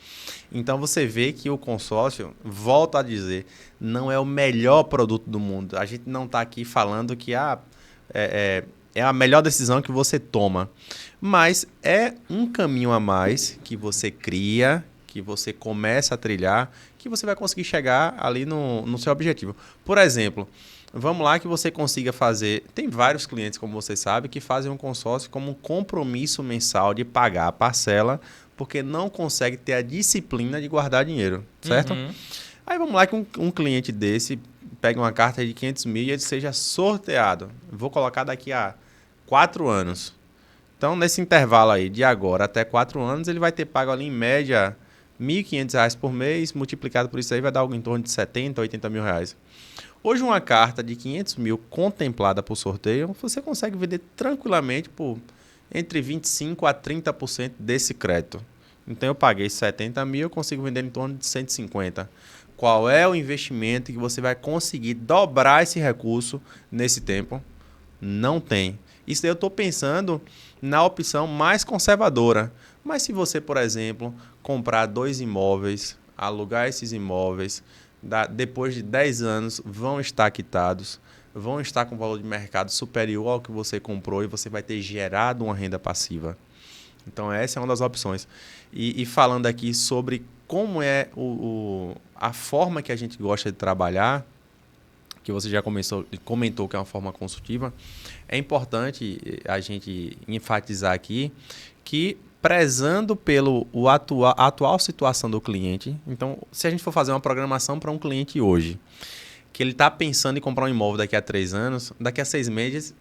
Então você vê que o consórcio, volto a dizer, não é o melhor produto do mundo. A gente não está aqui falando que é é a melhor decisão que você toma. Mas é um caminho a mais que você cria, que você começa a trilhar, que você vai conseguir chegar ali no seu objetivo. Por exemplo, vamos lá que você consiga fazer... Tem vários clientes, como você sabe, que fazem um consórcio como um compromisso mensal de pagar a parcela, porque não consegue ter a disciplina de guardar dinheiro, certo? Uhum. Aí vamos lá que um cliente desse pegue uma carta de 500 mil e ele seja sorteado. Vou colocar daqui a 4 anos. Então, nesse intervalo aí, de agora até 4 anos, ele vai ter pago ali em média R$ 1.500 por mês, multiplicado por isso aí vai dar algo em torno de 70, 80 mil reais. Hoje, uma carta de 500 mil contemplada por sorteio, você consegue vender tranquilamente por entre 25% a 30% desse crédito. Então, eu paguei 70 mil, eu consigo vender em torno de 150. Qual é o investimento que você vai conseguir dobrar esse recurso nesse tempo? Não tem. Isso daí eu estou pensando na opção mais conservadora. Mas se você, por exemplo, comprar 2 imóveis, alugar esses imóveis, depois de 10 anos vão estar quitados, vão estar com valor de mercado superior ao que você comprou e você vai ter gerado uma renda passiva. Então, essa é uma das opções. E falando aqui sobre como é a forma que a gente gosta de trabalhar, que você já comentou que é uma forma consultiva, é importante a gente enfatizar aqui que prezando pelo a atual situação do cliente. Então, se a gente for fazer uma programação para um cliente hoje, que ele está pensando em comprar um imóvel daqui a 3 anos, daqui a 6 meses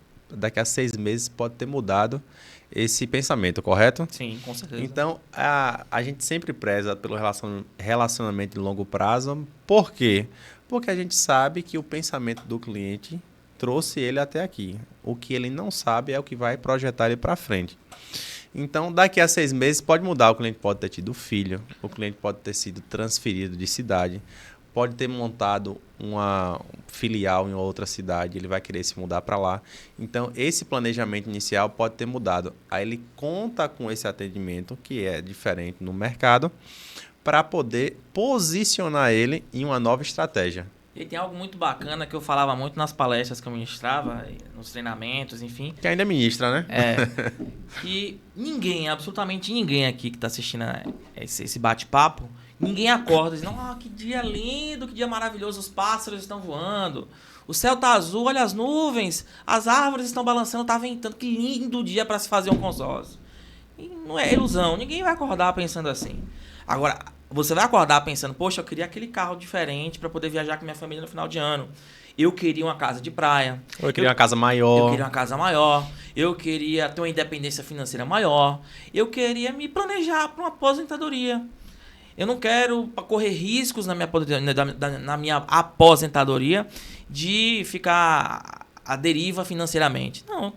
pode ter mudado esse pensamento, correto? Sim, com certeza. Então, a gente sempre preza pelo relacionamento de longo prazo. Por quê? Porque a gente sabe que o pensamento do cliente trouxe ele até aqui. O que ele não sabe é o que vai projetar ele para frente. Então, daqui a 6 meses pode mudar. O cliente pode ter tido filho, o cliente pode ter sido transferido de cidade, pode ter montado uma filial em outra cidade, ele vai querer se mudar para lá. Então, esse planejamento inicial pode ter mudado. Aí ele conta com esse atendimento, que é diferente no mercado, para poder posicionar ele em uma nova estratégia. E tem algo muito bacana que eu falava muito nas palestras que eu ministrava, nos treinamentos, enfim. Que ainda ministra, né? Que ninguém, absolutamente ninguém aqui que está assistindo esse bate-papo, ninguém acorda e diz, que dia lindo, que dia maravilhoso, os pássaros estão voando, o céu está azul, olha as nuvens, as árvores estão balançando, está ventando, que lindo dia para se fazer um consórcio. E não é ilusão, ninguém vai acordar pensando assim. Agora, você vai acordar pensando, poxa, eu queria aquele carro diferente para poder viajar com minha família no final de ano. Eu queria uma casa de praia. Eu queria uma casa maior. Eu queria uma casa maior. Eu queria ter uma independência financeira maior. Eu queria me planejar para uma aposentadoria. Eu não quero correr riscos na minha aposentadoria de ficar à deriva financeiramente. Não,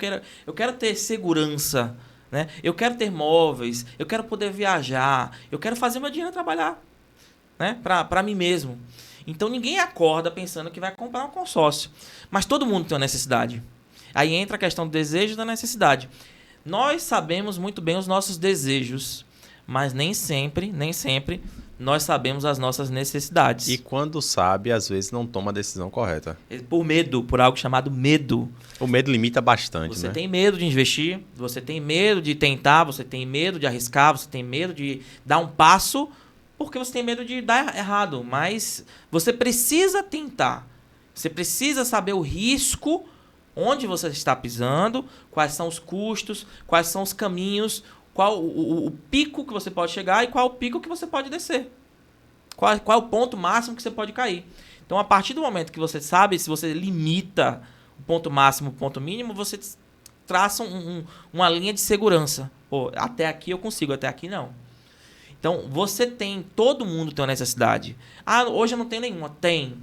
eu quero ter segurança. Né? Eu quero ter móveis, eu quero poder viajar, eu quero fazer meu dinheiro trabalhar, né? Para mim mesmo. Então ninguém acorda pensando que vai comprar um consórcio. Mas todo mundo tem uma necessidade. Aí entra a questão do desejo e da necessidade. Nós sabemos muito bem os nossos desejos, mas nem sempre nós sabemos as nossas necessidades. E quando sabe, às vezes não toma a decisão correta. Por medo, por algo chamado medo. O medo limita bastante, Você né? tem medo de investir, você tem medo de tentar, você tem medo de arriscar, você tem medo de dar um passo, porque você tem medo de dar errado. Mas você precisa tentar. Você precisa saber o risco, onde você está pisando, quais são os custos, quais são os caminhos, qual o pico que você pode chegar e qual o pico que você pode descer. Qual é o ponto máximo que você pode cair. Então, a partir do momento que você sabe, se você limita o ponto máximo, o ponto mínimo, você traça uma linha de segurança. Pô, até aqui eu consigo, até aqui não. Então, todo mundo tem uma necessidade. Hoje eu não tenho nenhuma. Tem.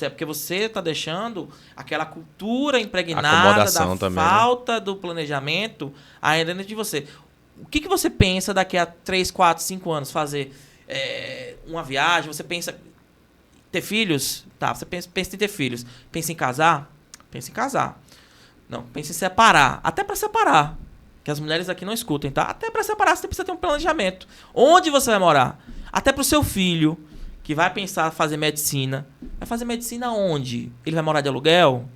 Porque você está deixando aquela cultura impregnada da também, falta, né? do planejamento ainda dentro de você. O que você pensa daqui a 3, 4, 5 anos fazer uma viagem? Você pensa ter filhos? Tá, você pensa em ter filhos. Pensa em casar? Pensa em casar. Não, pensa em separar. Até para separar. Que as mulheres aqui não escutem, tá? Até para separar você precisa ter um planejamento. Onde você vai morar? Até pro seu filho, que vai pensar fazer medicina. Vai fazer medicina onde? Ele vai morar de aluguel?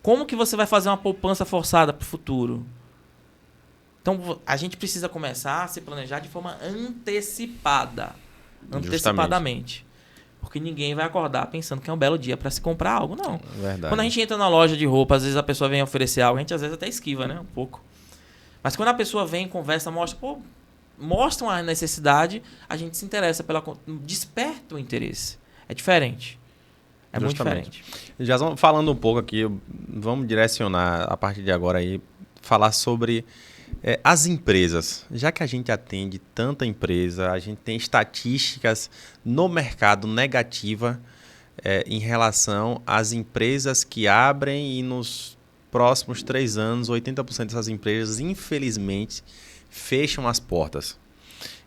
Como que você vai fazer uma poupança forçada para o futuro? Então, a gente precisa começar a se planejar de forma antecipada. Antecipadamente. Porque ninguém vai acordar pensando que é um belo dia para se comprar algo, não. Verdade. Quando a gente entra na loja de roupa, às vezes a pessoa vem oferecer algo, a gente às vezes até esquiva, né? Um pouco. Mas quando a pessoa vem, conversa, mostram a necessidade, a gente se interessa desperta o interesse. É diferente. É muito diferente. Já falando um pouco aqui, vamos direcionar a partir de agora aí, falar sobre as empresas. Já que a gente atende tanta empresa, a gente tem estatísticas no mercado negativa em relação às empresas que abrem e nos próximos 3 anos, 80% dessas empresas, infelizmente, fecham as portas.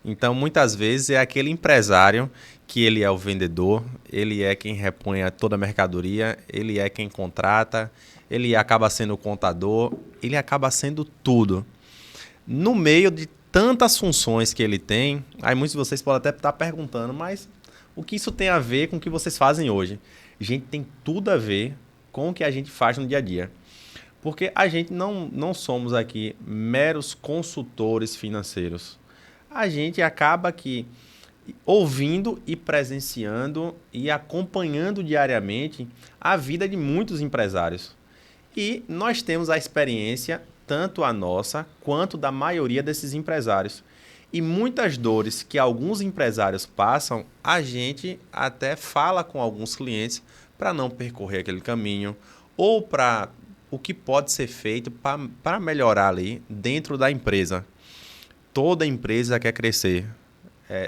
Então, muitas vezes, é aquele empresário que ele é o vendedor, ele é quem repõe toda a mercadoria, ele é quem contrata, ele acaba sendo o contador, ele acaba sendo tudo. No meio de tantas funções que ele tem, aí muitos de vocês podem até estar perguntando, mas o que isso tem a ver com o que vocês fazem hoje? Gente, tem tudo a ver com o que a gente faz no dia a dia. Porque a gente não somos aqui meros consultores financeiros. A gente acaba aqui ouvindo e presenciando e acompanhando diariamente a vida de muitos empresários. E nós temos a experiência, tanto a nossa quanto da maioria desses empresários. E muitas dores que alguns empresários passam, a gente até fala com alguns clientes para não percorrer aquele caminho ou para o que pode ser feito para melhorar ali dentro da empresa. Toda empresa quer crescer.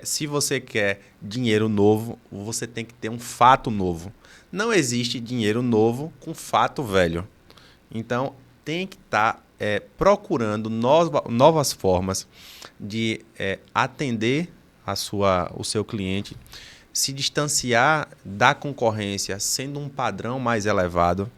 Se você quer dinheiro novo, você tem que ter um fato novo. Não existe dinheiro novo com fato velho. Então, tem que estar procurando novas formas de atender o seu cliente, se distanciar da concorrência, sendo um padrão mais elevado.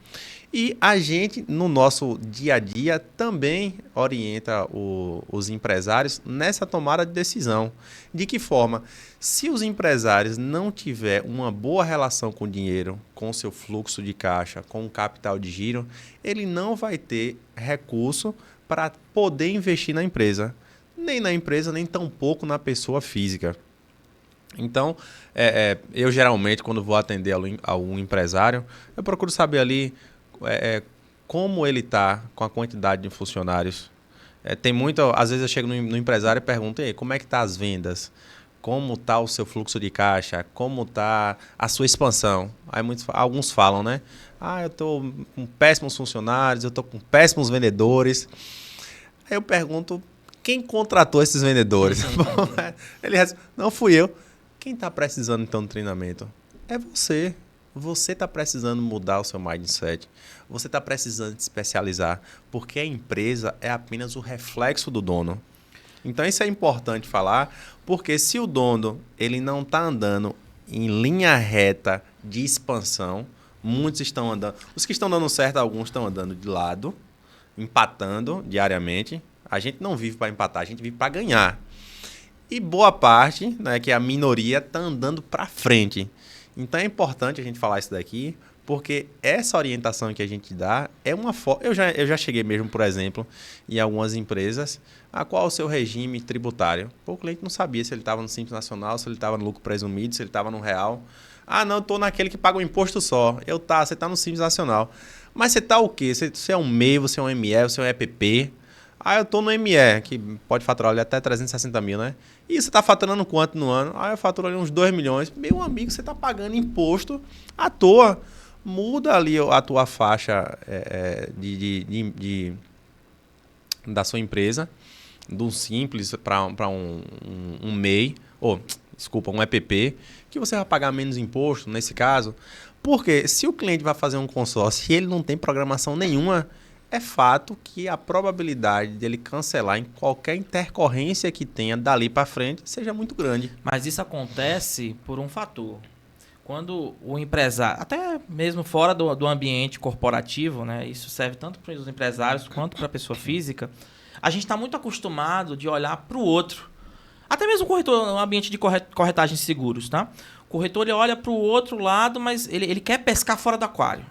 E a gente, no nosso dia a dia, também orienta os empresários nessa tomada de decisão. De que forma? Se os empresários não tiverem uma boa relação com o dinheiro, com o seu fluxo de caixa, com o capital de giro, ele não vai ter recurso para poder investir na empresa. Nem na empresa, nem tampouco na pessoa física. Então, eu geralmente, quando vou atender a um empresário, eu procuro saber ali como ele está com a quantidade de funcionários. Tem muito, às vezes eu chego no empresário e pergunto, como é que está as vendas? Como está o seu fluxo de caixa? Como está a sua expansão? Aí alguns falam, né? Eu estou com péssimos funcionários, eu estou com péssimos vendedores. Aí eu pergunto, quem contratou esses vendedores? Ele responde, não fui eu. Quem está precisando então de treinamento? É você. Você está precisando mudar o seu mindset. Você está precisando se especializar. Porque a empresa é apenas o reflexo do dono. Então isso é importante falar, porque se o dono ele não está andando em linha reta de expansão, muitos estão andando. Os que estão dando certo, alguns estão andando de lado, empatando diariamente. A gente não vive para empatar, a gente vive para ganhar. E boa parte, né, que é a minoria, está andando para frente. Então é importante a gente falar isso daqui, porque essa orientação que a gente dá é uma forma... Eu já cheguei mesmo, por exemplo, em algumas empresas, a qual é o seu regime tributário. O cliente não sabia se ele estava no Simples Nacional, se ele estava no lucro presumido, se ele estava no real. Não, eu estou naquele que paga o imposto só. Você está no Simples Nacional. Mas você está o quê? Você é um MEI, você é um ME, você é um EPP. Eu estou no ME, que pode faturar ali até 360 mil, né? E você está faturando quanto no ano? Eu faturo ali uns 2 milhões. Meu amigo, você está pagando imposto à toa. Muda ali a tua faixa da sua empresa, do Simples para um MEI, um EPP, que você vai pagar menos imposto nesse caso. Porque se o cliente vai fazer um consórcio e ele não tem programação nenhuma, é fato que a probabilidade dele cancelar em qualquer intercorrência que tenha dali para frente seja muito grande. Mas isso acontece por um fator. Quando o empresário, até mesmo fora do ambiente corporativo, né, isso serve tanto para os empresários quanto para a pessoa física, a gente está muito acostumado de olhar para o outro. Até mesmo o corretor, no ambiente de corretagem de seguros. Tá? O corretor ele olha para o outro lado, mas ele quer pescar fora do aquário.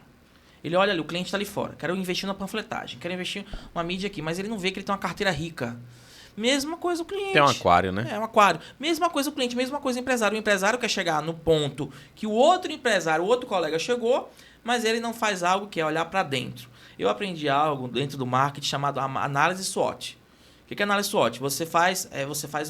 Ele olha ali, o cliente está ali fora. Quero investir na panfletagem, quero investir uma mídia aqui, mas ele não vê que ele tem uma carteira rica. Mesma coisa o cliente. Tem um aquário, né? É, um aquário. Mesma coisa o cliente, mesma coisa o empresário. O empresário quer chegar no ponto que o outro empresário, o outro colega chegou, mas ele não faz algo que é olhar para dentro. Eu aprendi algo dentro do marketing chamado análise SWOT. O que é análise SWOT? Você faz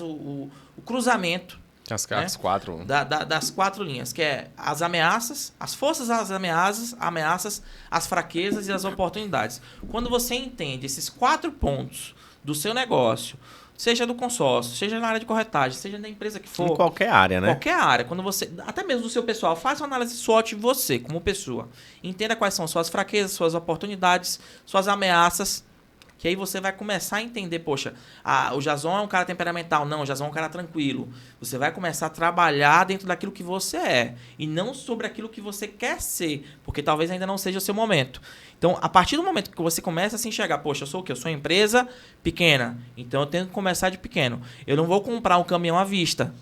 o cruzamento As quatro. das 4 linhas, que é as ameaças, as forças das ameaças, as fraquezas e as oportunidades. Quando você entende esses 4 pontos do seu negócio, seja do consórcio, seja na área de corretagem, seja na empresa que for. Em qualquer área, né? Qualquer área. Quando você, até mesmo do seu pessoal, faça uma análise SWOT você, como pessoa. Entenda quais são suas fraquezas, suas oportunidades, suas ameaças. Que aí você vai começar a entender, poxa, o Jason é um cara temperamental. Não, o Jason é um cara tranquilo. Você vai começar a trabalhar dentro daquilo que você é. E não sobre aquilo que você quer ser. Porque talvez ainda não seja o seu momento. Então, a partir do momento que você começa a se enxergar, poxa, eu sou o quê? Eu sou uma empresa pequena. Então, eu tenho que começar de pequeno. Eu não vou comprar um caminhão à vista.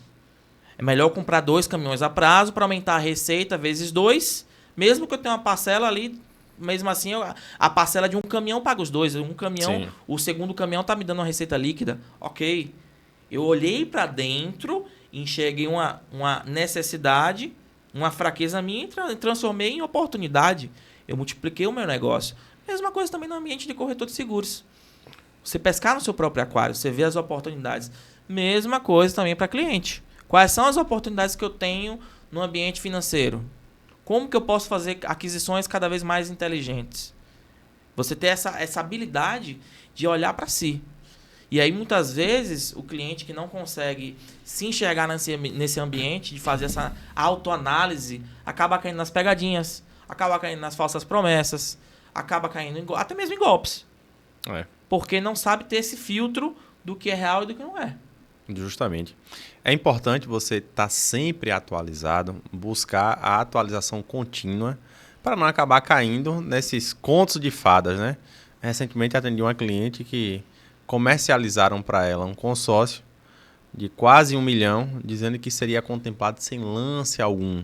É melhor eu comprar 2 caminhões a prazo para aumentar a receita vezes 2. Mesmo que eu tenha uma parcela ali... Mesmo assim, a parcela de um caminhão paga os 2. Um caminhão, sim. O segundo caminhão tá me dando uma receita líquida. Ok. Eu olhei para dentro, enxerguei uma necessidade, uma fraqueza minha e transformei em oportunidade. Eu multipliquei o meu negócio. Mesma coisa também no ambiente de corretor de seguros. Você pescar no seu próprio aquário, você vê as oportunidades. Mesma coisa também para cliente. Quais são as oportunidades que eu tenho no ambiente financeiro? Como que eu posso fazer aquisições cada vez mais inteligentes? Você ter essa habilidade de olhar para si. E aí, muitas vezes, o cliente que não consegue se enxergar nesse ambiente, de fazer essa autoanálise, acaba caindo nas pegadinhas, acaba caindo nas falsas promessas, acaba caindo até mesmo em golpes. Porque não sabe ter esse filtro do que é real e do que não é. Justamente. É importante você estar sempre atualizado, buscar a atualização contínua para não acabar caindo nesses contos de fadas, né? Recentemente atendi uma cliente que comercializaram para ela um consórcio de quase 1 milhão, dizendo que seria contemplado sem lance algum.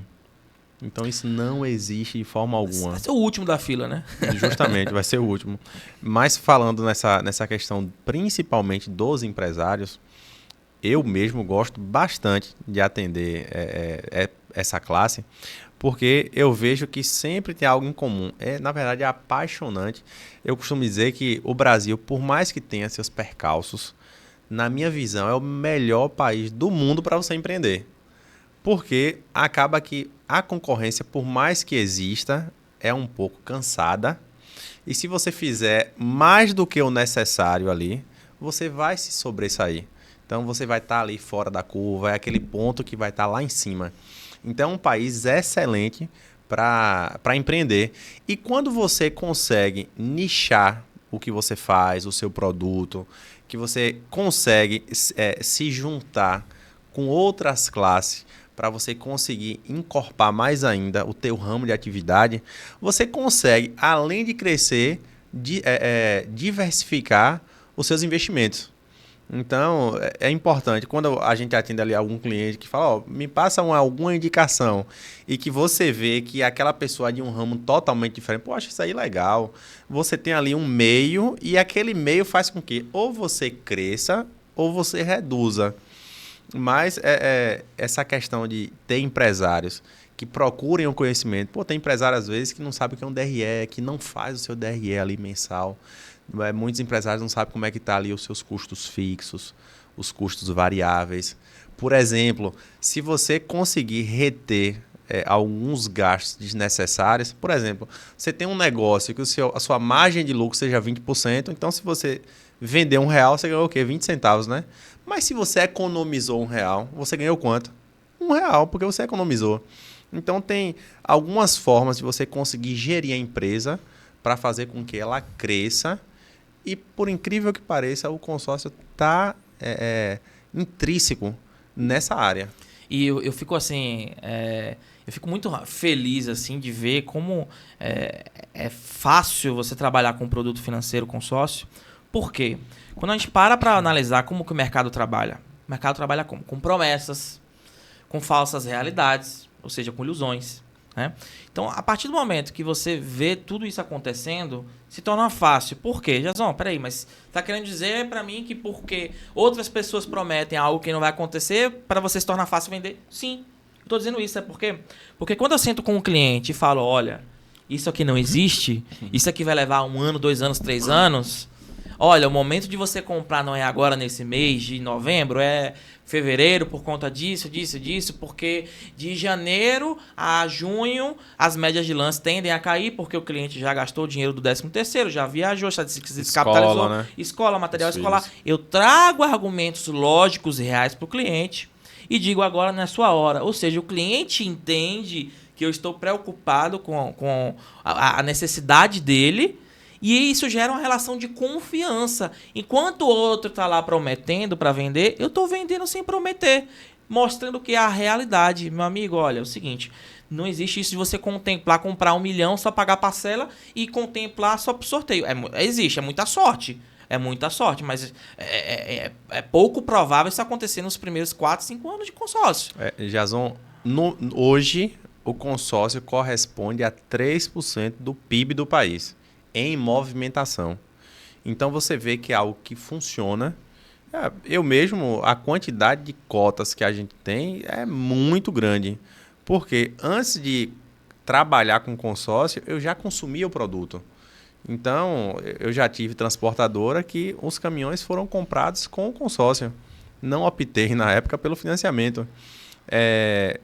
Então isso não existe de forma alguma. Vai ser o último da fila, né? Justamente, vai ser o último. Mas falando nessa questão principalmente dos empresários, eu mesmo gosto bastante de atender essa classe, porque eu vejo que sempre tem algo em comum. Na verdade, é apaixonante. Eu costumo dizer que o Brasil, por mais que tenha seus percalços, na minha visão, é o melhor país do mundo para você empreender. Porque acaba que a concorrência, por mais que exista, é um pouco cansada. E se você fizer mais do que o necessário ali, você vai se sobressair. Então, você vai estar ali fora da curva, é aquele ponto que vai estar lá em cima. Então, é um país excelente para empreender. E quando você consegue nichar o que você faz, o seu produto, que você consegue se juntar com outras classes para você conseguir encorpar mais ainda o teu ramo de atividade, você consegue, além de crescer, diversificar os seus investimentos. Então, é importante, quando a gente atende ali algum cliente que fala, me passa alguma indicação, e que você vê que aquela pessoa é de um ramo totalmente diferente, pô, acho isso aí legal. Você tem ali um meio, e aquele meio faz com que ou você cresça, ou você reduza. Mas essa questão de ter empresários que procurem o conhecimento, tem empresário às vezes que não sabe o que é um DRE, que não faz o seu DRE ali mensal. Muitos empresários não sabem como é que está ali os seus custos fixos, os custos variáveis. Por exemplo, se você conseguir reter alguns gastos desnecessários, por exemplo, você tem um negócio que a sua margem de lucro seja 20%, então se você vender R$1, você ganhou o quê? 20 centavos, né? Mas se você economizou R$1, você ganhou quanto? R$1, porque você economizou. Então tem algumas formas de você conseguir gerir a empresa para fazer com que ela cresça. E, por incrível que pareça, o consórcio está intrínseco nessa área. E eu fico assim, eu fico muito feliz assim de ver como é fácil você trabalhar com um produto financeiro consórcio. Por quê? Quando a gente para analisar como que o mercado trabalha como? Com promessas, com falsas realidades, ou seja, com ilusões. né? Então, a partir do momento que você vê tudo isso acontecendo, se torna fácil. Por quê? Jazão, peraí, mas tá querendo dizer para mim que porque outras pessoas prometem algo que não vai acontecer, para você se tornar fácil vender? Sim. Eu tô dizendo isso, por quê? Porque quando eu sento com um cliente e falo, olha, isso aqui não existe, isso aqui vai levar 1 ano, 2 anos, 3 anos... Olha, o momento de você comprar não é agora nesse mês de novembro, é fevereiro por conta disso, porque de janeiro a junho as médias de lance tendem a cair porque o cliente já gastou o dinheiro do 13º, já viajou, já se descapitalizou, né? Escola, material escolar. Eu trago argumentos lógicos e reais para o cliente e digo agora não é sua hora. Ou seja, o cliente entende que eu estou preocupado com a necessidade dele. E isso gera uma relação de confiança. Enquanto o outro está lá prometendo para vender, eu estou vendendo sem prometer. Mostrando que é a realidade. Meu amigo, olha, é o seguinte. Não existe isso de você contemplar, comprar 1 milhão, só pagar parcela e contemplar só por sorteio. Existe, é muita sorte. É muita sorte, mas é pouco provável isso acontecer nos primeiros 4, 5 anos de consórcio. Jason, hoje o consórcio corresponde a 3% do PIB do país. Em movimentação. Então você vê que é algo que funciona. Eu mesmo, a quantidade de cotas que a gente tem é muito grande. Porque antes de trabalhar com consórcio, eu já consumia o produto. Então, eu já tive transportadora que os caminhões foram comprados com o consórcio. Não optei na época pelo financiamento.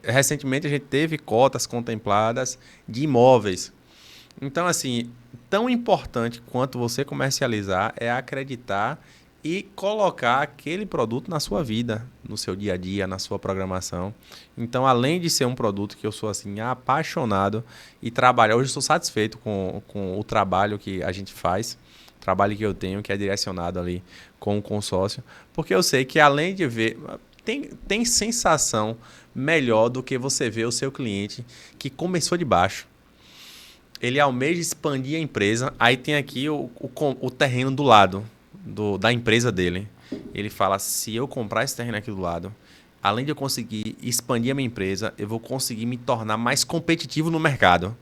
Recentemente a gente teve cotas contempladas de imóveis. Então, assim, tão importante quanto você comercializar é acreditar e colocar aquele produto na sua vida, no seu dia a dia, na sua programação. Então, além de ser um produto que eu sou assim apaixonado e trabalhar, hoje eu estou satisfeito com o trabalho que a gente faz, o trabalho que eu tenho, que é direcionado ali com o consórcio, porque eu sei que além de ver... Tem sensação melhor do que você ver o seu cliente que começou de baixo. Ele almeja expandir a empresa, aí tem aqui o terreno do lado da empresa dele. Ele fala, se eu comprar esse terreno aqui do lado, além de eu conseguir expandir a minha empresa, eu vou conseguir me tornar mais competitivo no mercado.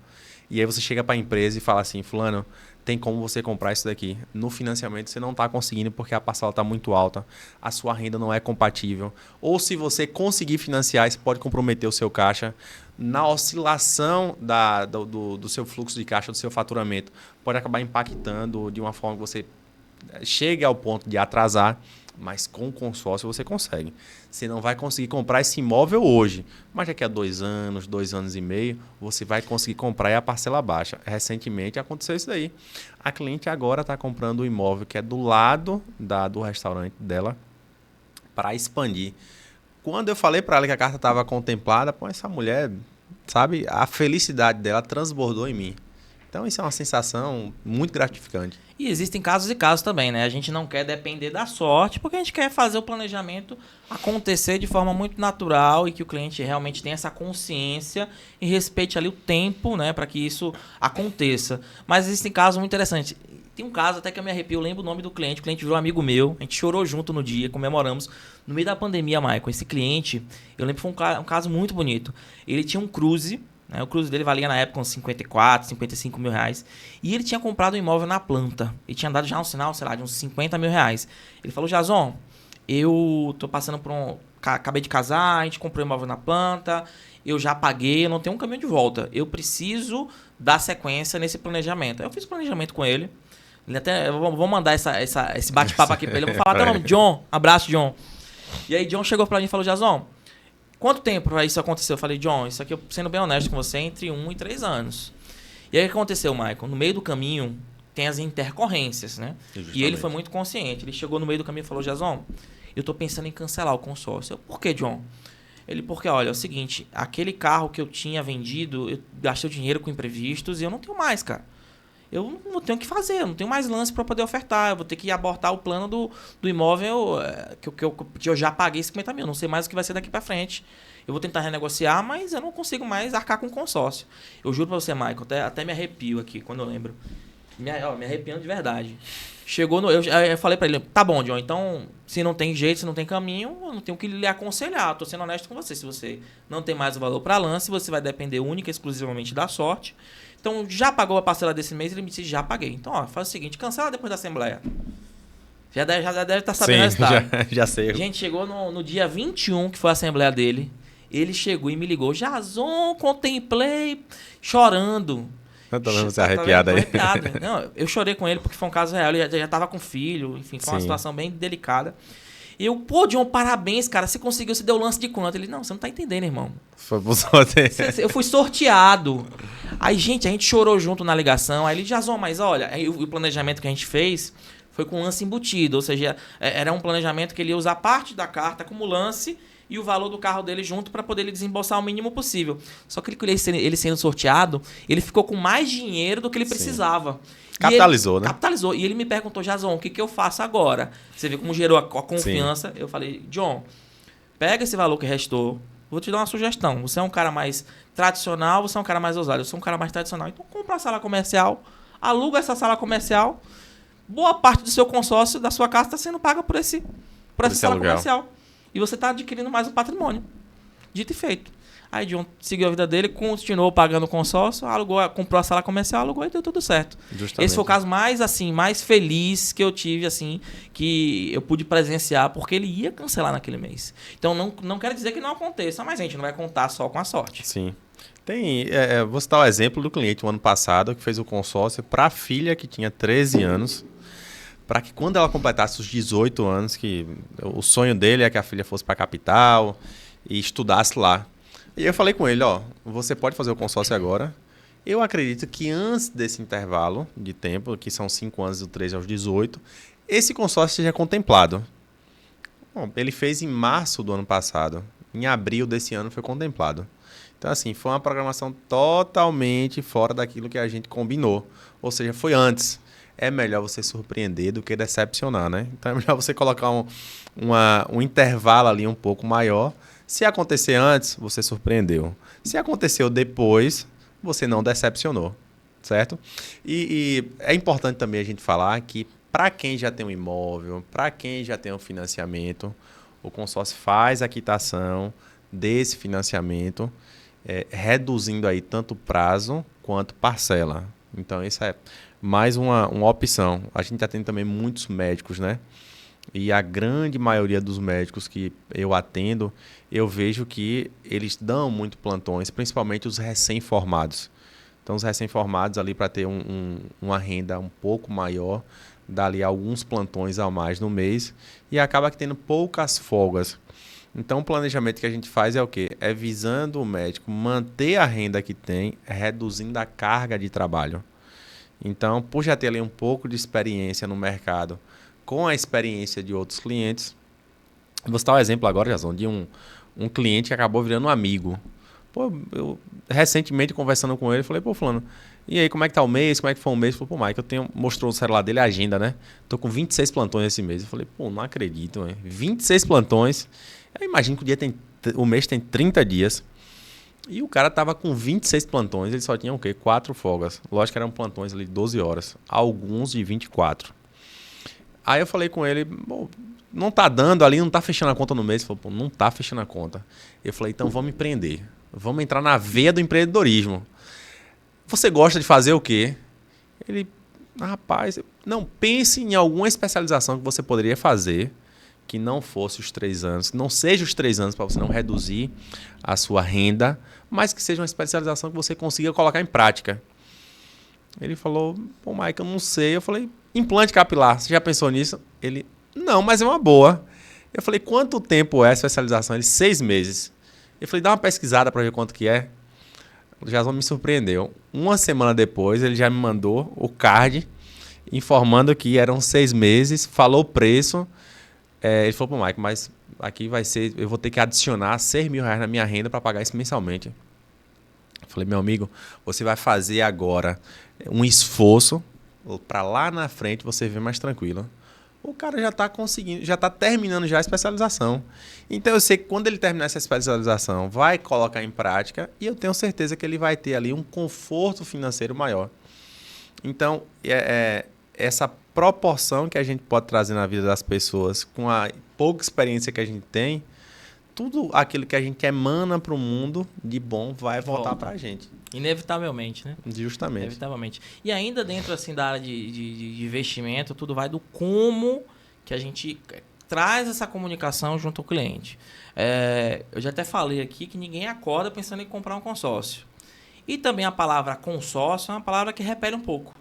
E aí você chega para a empresa e fala assim, fulano, tem como você comprar isso daqui. No financiamento você não está conseguindo porque a parcela está muito alta, a sua renda não é compatível. Ou se você conseguir financiar, isso pode comprometer o seu caixa. Na oscilação do seu fluxo de caixa, do seu faturamento, pode acabar impactando de uma forma que você chegue ao ponto de atrasar, mas com o consórcio você consegue. Você não vai conseguir comprar esse imóvel hoje, mas daqui a 2 anos, 2 anos e meio, você vai conseguir comprar e a parcela baixa. Recentemente aconteceu isso daí. A cliente agora está comprando um imóvel que é do lado do restaurante dela para expandir. Quando eu falei para ela que a carta estava contemplada, pô, essa mulher, sabe, a felicidade dela transbordou em mim. Então isso é uma sensação muito gratificante. E existem casos e casos também, né? A gente não quer depender da sorte, porque a gente quer fazer o planejamento acontecer de forma muito natural e que o cliente realmente tenha essa consciência e respeite ali o tempo, né, para que isso aconteça. Mas existem casos muito interessantes. Tem um caso até que eu me arrepio, eu lembro o nome do cliente, o cliente virou amigo meu, a gente chorou junto no dia, comemoramos. No meio da pandemia, Michael, esse cliente, eu lembro que foi um caso muito bonito. Ele tinha um cruze, né? O cruze dele valia na época uns 54, 55 mil reais. E ele tinha comprado um imóvel na planta. E tinha dado já um sinal, sei lá, de uns 50 mil reais. Ele falou, Jason, eu tô passando por acabei de casar, a gente comprou um imóvel na planta, eu já paguei, eu não tenho um caminho de volta. Eu preciso dar sequência nesse planejamento. Aí eu fiz o planejamento com ele. Eu vou mandar esse bate-papo aqui pra ele. Eu vou falar até o nome, John. Abraço, John. E aí John chegou pra mim e falou, Jason, quanto tempo pra isso acontecer? Eu falei, John, isso aqui, sendo bem honesto com você, entre 1 e 3 anos. E aí o que aconteceu, Michael? No meio do caminho tem as intercorrências, né? Justamente. E ele foi muito consciente. Ele chegou no meio do caminho e falou, Jason, eu tô pensando em cancelar o consórcio. Eu, por que, John? Ele, porque, olha, é o seguinte, aquele carro que eu tinha vendido, eu gastei o dinheiro com imprevistos e eu não tenho mais, cara. Eu não tenho o que fazer, eu não tenho mais lance para poder ofertar. Eu vou ter que abortar o plano do imóvel que eu já paguei 50 mil. Não sei mais o que vai ser daqui para frente. Eu vou tentar renegociar, mas eu não consigo mais arcar com consórcio. Eu juro para você, Michael, até me arrepio aqui quando eu lembro. Me arrepiando de verdade. Chegou no. Eu falei pra ele, tá bom, John, então, se não tem jeito, se não tem caminho, eu não tenho que lhe aconselhar. Eu tô sendo honesto com você. Se você não tem mais o valor pra lance, você vai depender única e exclusivamente da sorte. Então, já pagou a parcela desse mês? Ele me disse, já paguei. Então, ó, faz o seguinte, cancela depois da assembleia. Já deve estar sabendo o resultado. Já sei. A gente chegou no dia 21, que foi a assembleia dele. Ele chegou e me ligou. Jason, contemplei, chorando. Eu tô vendo você arrepiado aí. Não, eu chorei com ele porque foi um caso real. Ele já tava com filho, enfim, foi uma situação bem delicada. E eu, pô, John, parabéns, cara. Você conseguiu, você deu lance de quanto? Ele, não, você não tá entendendo, irmão. Foi por sorte. Eu fui sorteado. Aí, gente, a gente chorou junto na ligação. Aí ele, Jason, mas olha, aí o planejamento que a gente fez foi com lance embutido. Ou seja, era um planejamento que ele ia usar parte da carta como lance e o valor do carro dele junto para poder ele desembolsar o mínimo possível. Só que ele sendo sorteado, ele ficou com mais dinheiro do que ele precisava. Capitalizou, né? Capitalizou. E ele me perguntou, Jason, o que eu faço agora? Você vê como gerou a confiança. Sim. Eu falei, John, pega esse valor que restou. Vou te dar uma sugestão. Você é um cara mais tradicional, você é um cara mais ousado. Eu sou um cara mais tradicional. Então compra a sala comercial, aluga essa sala comercial. Boa parte do seu consórcio, da sua casa, está sendo paga por essa sala comercial. E você está adquirindo mais um patrimônio. Dito e feito. Aí John seguiu a vida dele, continuou pagando o consórcio, comprou a sala comercial, alugou e deu tudo certo. Justamente. Esse foi o caso mais feliz que eu tive, assim, que eu pude presenciar, porque ele ia cancelar naquele mês. Então não quero dizer que não aconteça, mas a gente não vai contar só com a sorte. Sim. Vou citar o exemplo do cliente, o ano passado, que fez o consórcio para a filha que tinha 13 anos, para que quando ela completasse os 18 anos, que o sonho dele é que a filha fosse para a capital e estudasse lá. E eu falei com ele, você pode fazer o consórcio agora. Eu acredito que antes desse intervalo de tempo, que são 5 anos do 13 aos 18, esse consórcio seja contemplado. Bom, ele fez em março do ano passado. Em abril desse ano foi contemplado. Então, assim, foi uma programação totalmente fora daquilo que a gente combinou. Ou seja, foi antes. É melhor você surpreender do que decepcionar, né? Então, é melhor você colocar um intervalo ali um pouco maior. Se acontecer antes, você surpreendeu. Se aconteceu depois, você não decepcionou, certo? E é importante também a gente falar que para quem já tem um imóvel, para quem já tem um financiamento, o consórcio faz a quitação desse financiamento, reduzindo aí tanto prazo quanto parcela. Então, isso é mais uma opção. A gente atende também muitos médicos, né? E a grande maioria dos médicos que eu atendo, eu vejo que eles dão muito plantões, principalmente os recém-formados. Então, os recém-formados ali para ter uma renda um pouco maior, dá ali alguns plantões a mais no mês e acaba que tendo poucas folgas. Então, o planejamento que a gente faz é o quê? É visando o médico manter a renda que tem, reduzindo a carga de trabalho. Então, por já ter ali um pouco de experiência no mercado, com a experiência de outros clientes, vou citar um exemplo agora, Jason, de um cliente que acabou virando um amigo. Pô, eu recentemente conversando com ele, falei, pô, fulano, e aí, como é que tá o mês? Como é que foi o mês? Ele falou, pô, Mike, mostrou no celular dele a agenda, né? Tô com 26 plantões esse mês. Eu falei, pô, não acredito, hein? 26 plantões. Eu imagino que o mês tem 30 dias. E o cara tava com 26 plantões, ele só tinha o quê? 4 folgas. Lógico que eram plantões ali de 12 horas. Alguns de 24. Aí eu falei com ele, não tá dando ali, não tá fechando a conta no mês. Ele falou, pô, não tá fechando a conta. Eu falei, então vamos empreender. Vamos entrar na veia do empreendedorismo. Você gosta de fazer o quê? Ele, rapaz, não, pense em alguma especialização que você poderia fazer que não fosse os 3 anos, que não seja os 3 anos para você não reduzir a sua renda, mas que seja uma especialização que você consiga colocar em prática. Ele falou, pô, Mike, eu não sei. Eu falei, implante capilar, você já pensou nisso? Ele, não, mas é uma boa. Eu falei, quanto tempo é a especialização? Ele, 6 meses. Eu falei, dá uma pesquisada para ver quanto que é. O Jason me surpreendeu. Uma semana depois, ele já me mandou o card informando que eram 6 meses, falou o preço. Ele falou, pô, Mike, mas aqui vai ser, eu vou ter que adicionar 6 mil reais na minha renda para pagar isso mensalmente. Eu falei, meu amigo, você vai fazer agora um esforço para lá na frente você ver mais tranquilo. O cara já está conseguindo, já está terminando já a especialização. Então eu sei que quando ele terminar essa especialização, vai colocar em prática e eu tenho certeza que ele vai ter ali um conforto financeiro maior. Então, essa proporção que a gente pode trazer na vida das pessoas com a pouca experiência que a gente tem, tudo aquilo que a gente emana para o mundo de bom vai voltar para a gente. Inevitavelmente, né? Justamente. Inevitavelmente. E ainda dentro assim, da área de investimento, tudo vai do como que a gente traz essa comunicação junto ao cliente. Eu já até falei aqui que ninguém acorda pensando em comprar um consórcio. E também a palavra consórcio é uma palavra que repele um pouco.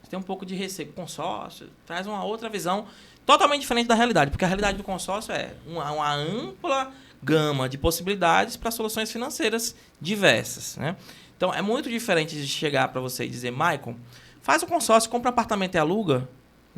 Você tem um pouco de receio. Consórcio traz uma outra visão totalmente diferente da realidade, porque a realidade do consórcio é uma ampla gama de possibilidades para soluções financeiras diversas, né? Então, é muito diferente de chegar para você e dizer, Maicon, faz o consórcio, compra um apartamento e aluga.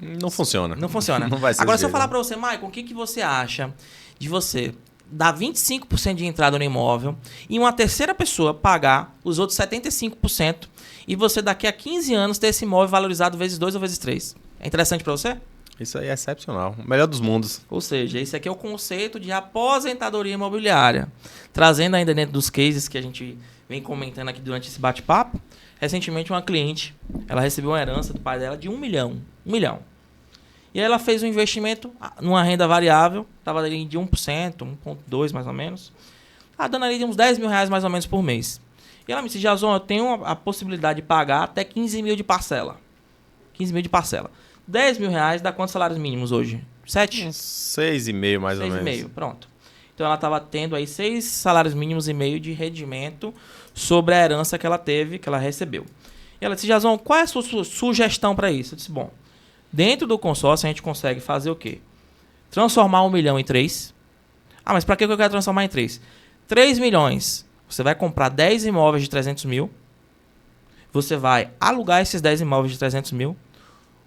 Não funciona. Não funciona. Não vai ser Agora, se eu falar para você, Maicon, o que você acha de você dar 25% de entrada no imóvel e uma terceira pessoa pagar os outros 75% e você daqui a 15 anos ter esse imóvel valorizado vezes 2 ou vezes 3? É interessante para você? Isso aí é excepcional. O melhor dos mundos. Ou seja, esse aqui é o conceito de aposentadoria imobiliária. Trazendo ainda dentro dos cases que a gente vem comentando aqui durante esse bate-papo. Recentemente, uma cliente, ela recebeu uma herança do pai dela de 1 milhão. 1 milhão. E aí ela fez um investimento numa renda variável, estava ali de 1%, 1,2% mais ou menos. Dando ali de uns 10 mil reais mais ou menos por mês. E ela me disse, Jason, eu tenho a possibilidade de pagar até 15 mil de parcela. 15 mil de parcela. 10 mil reais dá quantos salários mínimos hoje? 7? 6,5 mais ou menos. 6,5, pronto. Então ela estava tendo aí 6 salários mínimos e meio de rendimento sobre a herança que ela teve, que ela recebeu. E ela disse, Jason, qual é a sua sugestão para isso? Eu disse, bom, dentro do consórcio a gente consegue fazer o quê? Transformar 1 milhão em 3. Mas para que eu quero transformar em 3? 3 milhões. Você vai comprar 10 imóveis de 300 mil. Você vai alugar esses 10 imóveis de 300 mil.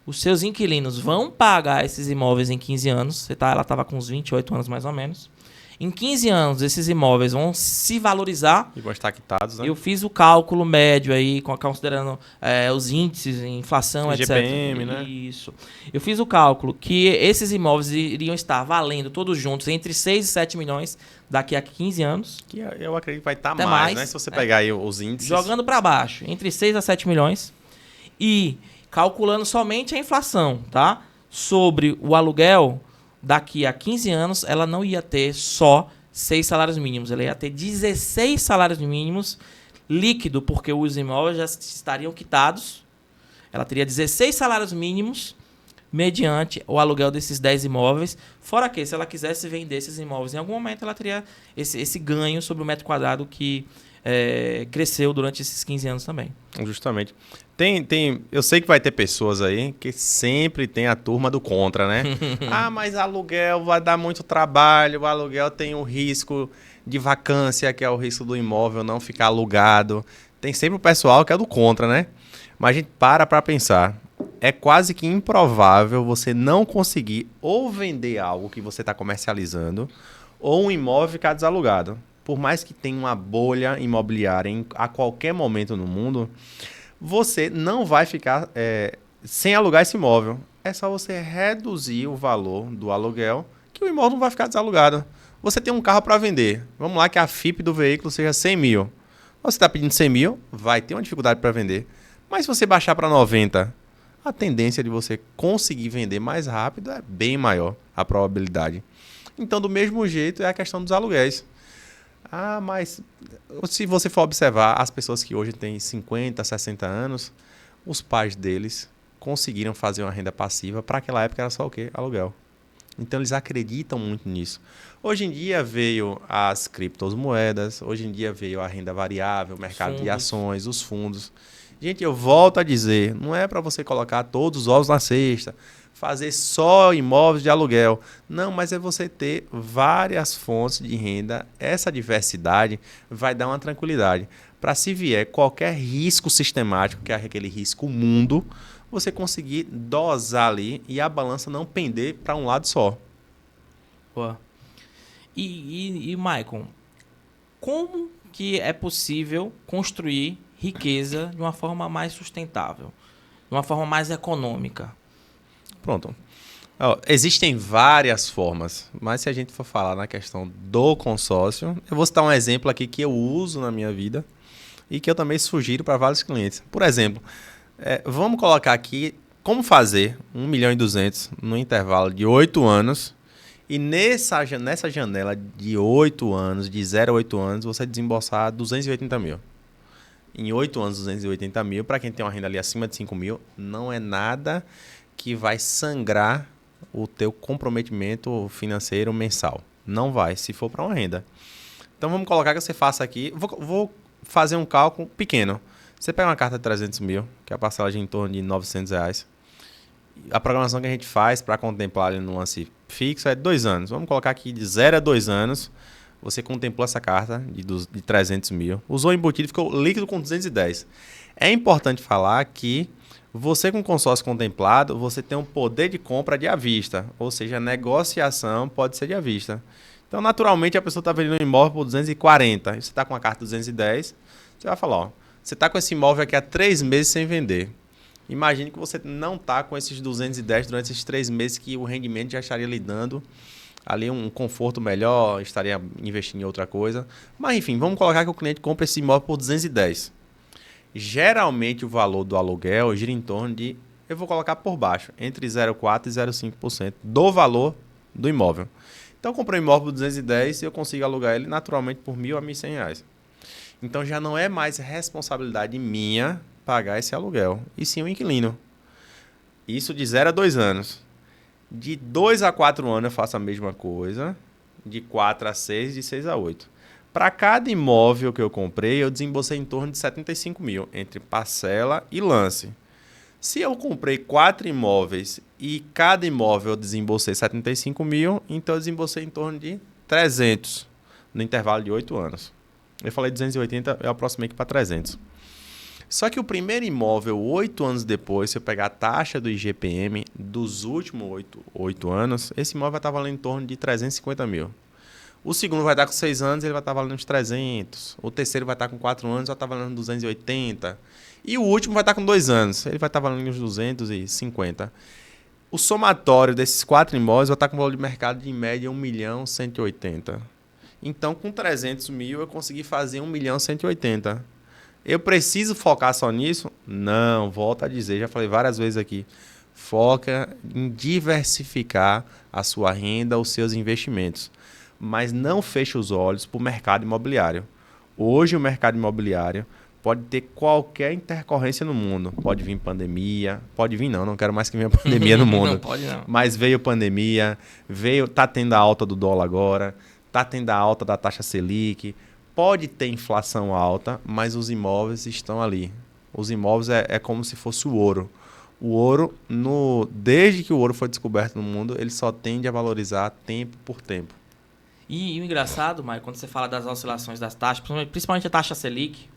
Os seus inquilinos vão pagar esses imóveis em 15 anos. Ela estava com uns 28 anos mais ou menos. Em 15 anos, esses imóveis vão se valorizar. E vão estar quitados, né? Eu fiz o cálculo médio aí, considerando os índices, inflação, etc. IGPM, né? Isso. Eu fiz o cálculo que esses imóveis iriam estar valendo todos juntos entre 6 e 7 milhões daqui a 15 anos. Que eu acredito que vai estar Até mais, né? Se você pegar aí os índices. Jogando para baixo, entre 6 a 7 milhões. E calculando somente a inflação, tá? Sobre o aluguel, daqui a 15 anos, ela não ia ter só 6 salários mínimos. Ela ia ter 16 salários mínimos líquido, porque os imóveis já estariam quitados. Ela teria 16 salários mínimos mediante o aluguel desses 10 imóveis. Fora que, se ela quisesse vender esses imóveis em algum momento, ela teria esse ganho sobre o metro quadrado que cresceu durante esses 15 anos também. Justamente. Eu sei que vai ter pessoas aí que sempre tem a turma do contra, né? Mas aluguel vai dar muito trabalho, o aluguel tem o risco de vacância, que é o risco do imóvel não ficar alugado. Tem sempre o pessoal que é do contra, né? Mas a gente para pensar. É quase que improvável você não conseguir ou vender algo que você está comercializando ou um imóvel ficar desalugado. Por mais que tenha uma bolha imobiliária a qualquer momento no mundo, você não vai ficar sem alugar esse imóvel. É só você reduzir o valor do aluguel, que o imóvel não vai ficar desalugado. Você tem um carro para vender. Vamos lá que a FIP do veículo seja 100 mil. Você está pedindo 100 mil, vai ter uma dificuldade para vender. Mas se você baixar para 90, a tendência de você conseguir vender mais rápido é bem maior, a probabilidade. Então, do mesmo jeito, é a questão dos aluguéis. Mas se você for observar, as pessoas que hoje têm 50, 60 anos, os pais deles conseguiram fazer uma renda passiva. Para aquela época era só o quê? Aluguel. Então eles acreditam muito nisso. Hoje em dia veio as criptomoedas, hoje em dia veio a renda variável, o mercado de ações, os fundos. Gente, eu volto a dizer, não é para você colocar todos os ovos na cesta, fazer só imóveis de aluguel. Não, mas é você ter várias fontes de renda. Essa diversidade vai dar uma tranquilidade. Para se vier qualquer risco sistemático, que é aquele risco mundo, você conseguir dosar ali e a balança não pender para um lado só. Boa. E Maicon, como que é possível construir riqueza de uma forma mais sustentável, de uma forma mais econômica? Pronto. Existem várias formas, mas se a gente for falar na questão do consórcio, eu vou citar um exemplo aqui que eu uso na minha vida e que eu também sugiro para vários clientes. Por exemplo, Vamos colocar aqui como fazer 1.200.000 no intervalo de 8 anos. E nessa janela de 8 anos, de 0 a 8 anos, você desembolsar 280 mil. Em 8 anos, 280 mil, para quem tem uma renda ali acima de 5 mil, não é nada que vai sangrar o teu comprometimento financeiro mensal. Não vai, se for para uma renda. Então vamos colocar que você faça aqui, vou fazer um cálculo pequeno. Você pega uma carta de 300 mil, que é a parcelagem em torno de R$900. A programação que a gente faz para contemplar no lance fixo é 2 anos. Vamos colocar aqui de 0 a 2 anos. Você contemplou essa carta de 300 mil. Usou embutido e ficou líquido com 210. É importante falar que você com consórcio contemplado, você tem um poder de compra de à vista. Ou seja, a negociação pode ser de à vista. Então, naturalmente, a pessoa está vendendo um imóvel por 240. E você está com a carta de 210. Você vai falar, você está com esse imóvel aqui há 3 meses sem vender. Imagine que você não está com esses 210 durante esses 3 meses que o rendimento já estaria lhe dando ali um conforto melhor, estaria investindo em outra coisa. Mas enfim, vamos colocar que o cliente compra esse imóvel por 210. Geralmente o valor do aluguel gira em torno de, eu vou colocar por baixo, entre 0,4% e 0,5% do valor do imóvel. Então eu comprei um imóvel por 210 e eu consigo alugar ele naturalmente por R$1.000 a R$1.100. Então já não é mais responsabilidade minha pagar esse aluguel, e sim o inquilino. Isso de 0 a 2 anos. De 2 a 4 anos eu faço a mesma coisa. De 4 a 6, de 6 a 8. Para cada imóvel que eu comprei, eu desembolsei em torno de 75 mil, entre parcela e lance. Se eu comprei 4 imóveis e cada imóvel eu desembolsei 75 mil, então eu desembolsei em torno de 300 no intervalo de 8 anos. Eu falei 280, eu aproximei aqui para 300. Só que o primeiro imóvel, 8 anos depois, se eu pegar a taxa do IGPM dos últimos 8 anos, esse imóvel vai estar valendo em torno de 350 mil. O segundo vai estar com 6 anos, ele vai estar valendo uns 300. O terceiro vai estar com 4 anos, vai estar valendo 280. E o último vai estar com 2 anos, ele vai estar valendo uns 250. O somatório desses 4 imóveis vai estar com valor de mercado de em média 1.180.000. Então, com 300 mil, eu consegui fazer 1.180.000. Eu preciso focar só nisso? Não, volto a dizer, já falei várias vezes aqui. Foca em diversificar a sua renda, os seus investimentos. Mas não feche os olhos para o mercado imobiliário. Hoje o mercado imobiliário pode ter qualquer intercorrência no mundo. Pode vir pandemia, pode vir não quero mais que venha pandemia no mundo. Não pode não. Mas veio pandemia, tá tendo a alta do dólar agora, tá tendo a alta da taxa Selic. Pode ter inflação alta, mas os imóveis estão ali. Os imóveis é como se fosse o ouro. O ouro, desde que o ouro foi descoberto no mundo, ele só tende a valorizar tempo por tempo. E o engraçado, Maio, quando você fala das oscilações das taxas, principalmente a taxa Selic,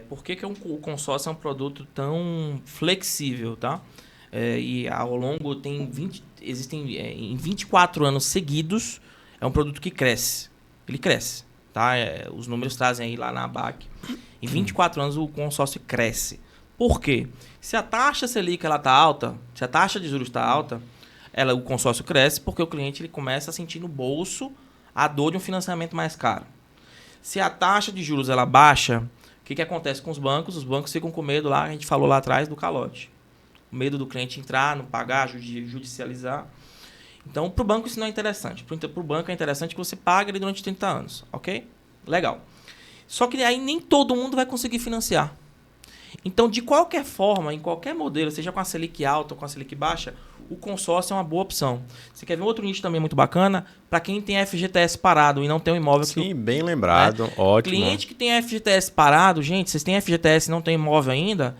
por que o consórcio é um produto tão flexível, tá? E ao longo existem em 24 anos seguidos, é um produto que cresce. Ele cresce. Tá? Os números trazem aí lá na ABAC. Em 24 anos o consórcio cresce. Por quê? Se a taxa Selic está alta, se a taxa de juros está alta, o consórcio cresce porque o cliente ele começa a sentir no bolso a dor de um financiamento mais caro. Se a taxa de juros ela baixa, o que acontece com os bancos? Os bancos ficam com medo lá, a gente falou lá atrás, do calote. O medo do cliente entrar, não pagar, judicializar. Então, para o banco isso não é interessante. Para o banco é interessante que você pague ele durante 30 anos. Ok? Legal. Só que aí nem todo mundo vai conseguir financiar. Então, de qualquer forma, em qualquer modelo, seja com a Selic alta ou com a Selic baixa, o consórcio é uma boa opção. Você quer ver outro nicho também muito bacana? Para quem tem FGTS parado e não tem um imóvel... Sim, bem lembrado. Né? Ótimo. Cliente que tem FGTS parado, gente, vocês têm FGTS e não tem imóvel ainda,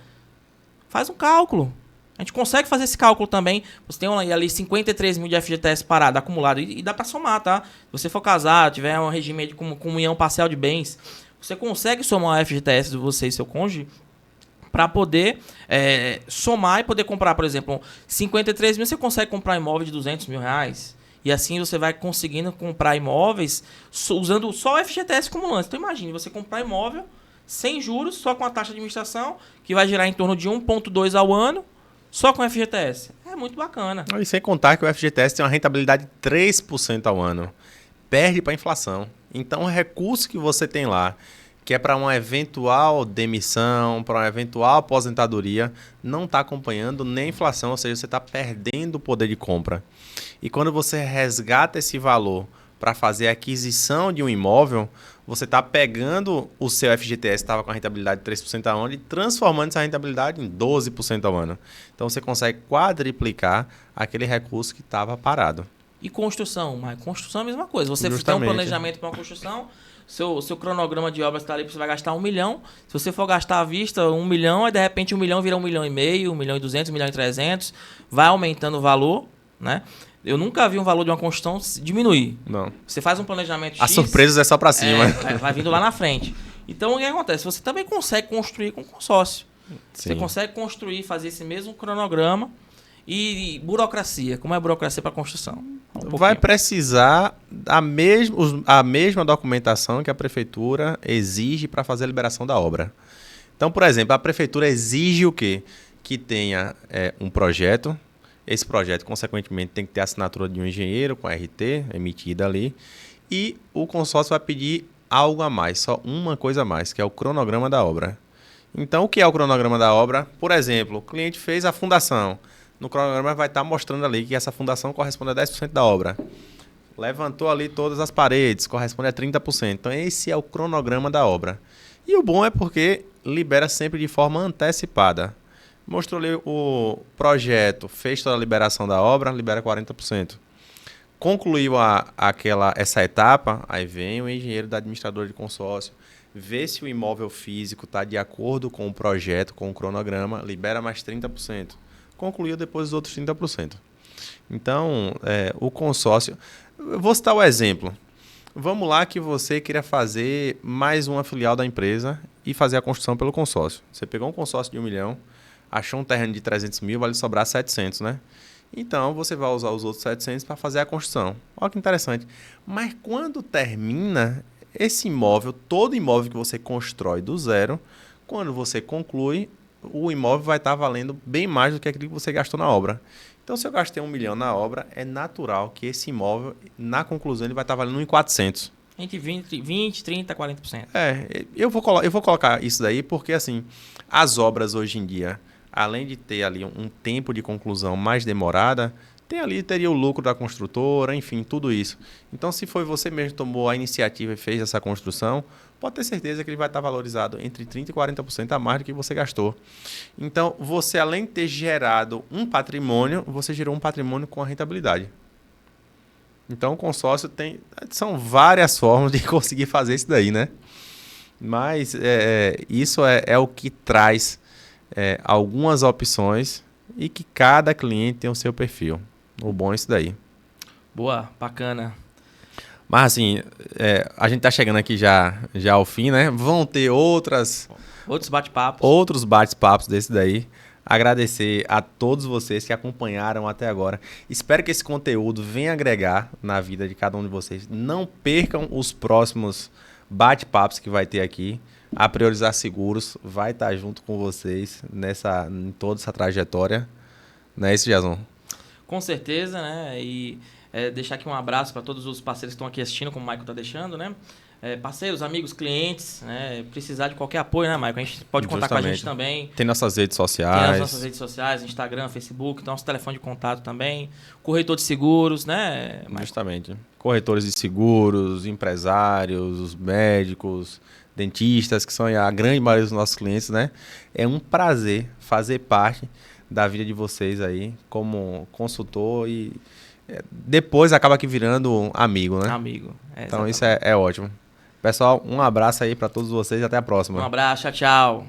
faz um cálculo. A gente consegue fazer esse cálculo também. Você tem ali 53 mil de FGTS parado, acumulado. E dá para somar, tá? Se você for casar, tiver um regime de comunhão parcial de bens, você consegue somar o FGTS de você e seu cônjuge para poder somar e poder comprar, por exemplo, 53 mil, você consegue comprar imóvel de 200 mil reais. E assim você vai conseguindo comprar imóveis usando só o FGTS como lance. Então imagine, você comprar imóvel sem juros, só com a taxa de administração, que vai gerar em torno de 1,2 ao ano, só com FGTS. É muito bacana. E sem contar que o FGTS tem uma rentabilidade de 3% ao ano. Perde para a inflação. Então, o recurso que você tem lá, que é para uma eventual demissão, para uma eventual aposentadoria, não está acompanhando nem a inflação, ou seja, você está perdendo o poder de compra. E quando você resgata esse valor para fazer a aquisição de um imóvel, você está pegando o seu FGTS, que estava com a rentabilidade de 3% ao ano, e transformando essa rentabilidade em 12% ao ano. Então você consegue quadriplicar aquele recurso que estava parado. E construção, mas construção é a mesma coisa. Você Justamente. tem um planejamento para uma construção, seu cronograma de obras está ali, você vai gastar 1 milhão. Se você for gastar à vista 1 milhão, aí de repente 1 milhão vira 1,5 milhão, 1 milhão e 200, 1 milhão e 300, vai aumentando o valor, né? Eu nunca vi um valor de uma construção diminuir. Não. Você faz um planejamento X... As surpresas é só para cima. Vai vindo lá na frente. Então, o que acontece? Você também consegue construir com consórcio. Sim. Você consegue construir, fazer esse mesmo cronograma. E burocracia. Como é a burocracia para construção? Vai precisar a mesma documentação que a prefeitura exige para fazer a liberação da obra. Então, por exemplo, a prefeitura exige o quê? Que tenha um projeto. Esse projeto, consequentemente, tem que ter a assinatura de um engenheiro com a RT emitida ali. E o consórcio vai pedir algo a mais, só uma coisa a mais, que é o cronograma da obra. Então, o que é o cronograma da obra? Por exemplo, o cliente fez a fundação. No cronograma vai estar mostrando ali que essa fundação corresponde a 10% da obra. Levantou ali todas as paredes, corresponde a 30%. Então, esse é o cronograma da obra. E o bom é porque libera sempre de forma antecipada. Mostrou ali o projeto, fez toda a liberação da obra, libera 40%. Concluiu essa etapa, aí vem o engenheiro da administradora de consórcio, vê se o imóvel físico está de acordo com o projeto, com o cronograma, libera mais 30%. Concluiu depois os outros 30%. Então, o consórcio... Eu vou citar o exemplo. Vamos lá que você queria fazer mais uma filial da empresa e fazer a construção pelo consórcio. Você pegou um consórcio de 1 milhão, achou um terreno de 300 mil, vai lhe sobrar 700, né? Então, você vai usar os outros 700 para fazer a construção. Olha que interessante. Mas quando termina esse imóvel, todo imóvel que você constrói do zero, quando você conclui, o imóvel vai estar valendo bem mais do que aquilo que você gastou na obra. Então, se eu gastei 1 milhão na obra, é natural que esse imóvel, na conclusão, ele vai estar valendo 1.400. Entre 20, 30, 40%. Eu vou colocar isso daí porque, assim, as obras hoje em dia, além de ter ali um tempo de conclusão mais demorada, teria o lucro da construtora, enfim, tudo isso. Então, se foi você mesmo que tomou a iniciativa e fez essa construção, pode ter certeza que ele vai estar valorizado entre 30% e 40% a mais do que você gastou. Então, você, além de ter gerado um patrimônio, você gerou um patrimônio com a rentabilidade. Então, o consórcio são várias formas de conseguir fazer isso daí, né? Mas isso é o que traz algumas opções e que cada cliente tem o seu perfil. O bom é isso daí. Boa, bacana. Mas assim, a gente tá chegando aqui já ao fim, né? Vão ter outros bate-papos desse daí. Agradecer a todos vocês que acompanharam até agora. Espero que esse conteúdo venha agregar na vida de cada um de vocês. Não percam os próximos bate-papos que vai ter aqui. A Priorizar Seguros vai estar junto com vocês em toda essa trajetória. Não é isso, Jason? Com certeza, né? E deixar aqui um abraço para todos os parceiros que estão aqui assistindo, como o Michael está deixando, né? Parceiros, amigos, clientes, né? Precisar de qualquer apoio, né, Michael? A gente pode contar com a gente também. Tem nossas redes sociais. Tem as nossas redes sociais, Instagram, Facebook, nosso telefone de contato também. Corretor de seguros, né, Michael? Justamente. Corretores de seguros, empresários, os médicos, dentistas, que são a grande maioria dos nossos clientes, né? É um prazer fazer parte da vida de vocês aí como consultor e depois acaba aqui virando amigo, né? Amigo. Então isso é ótimo. Pessoal, um abraço aí para todos vocês e até a próxima. Um abraço, tchau.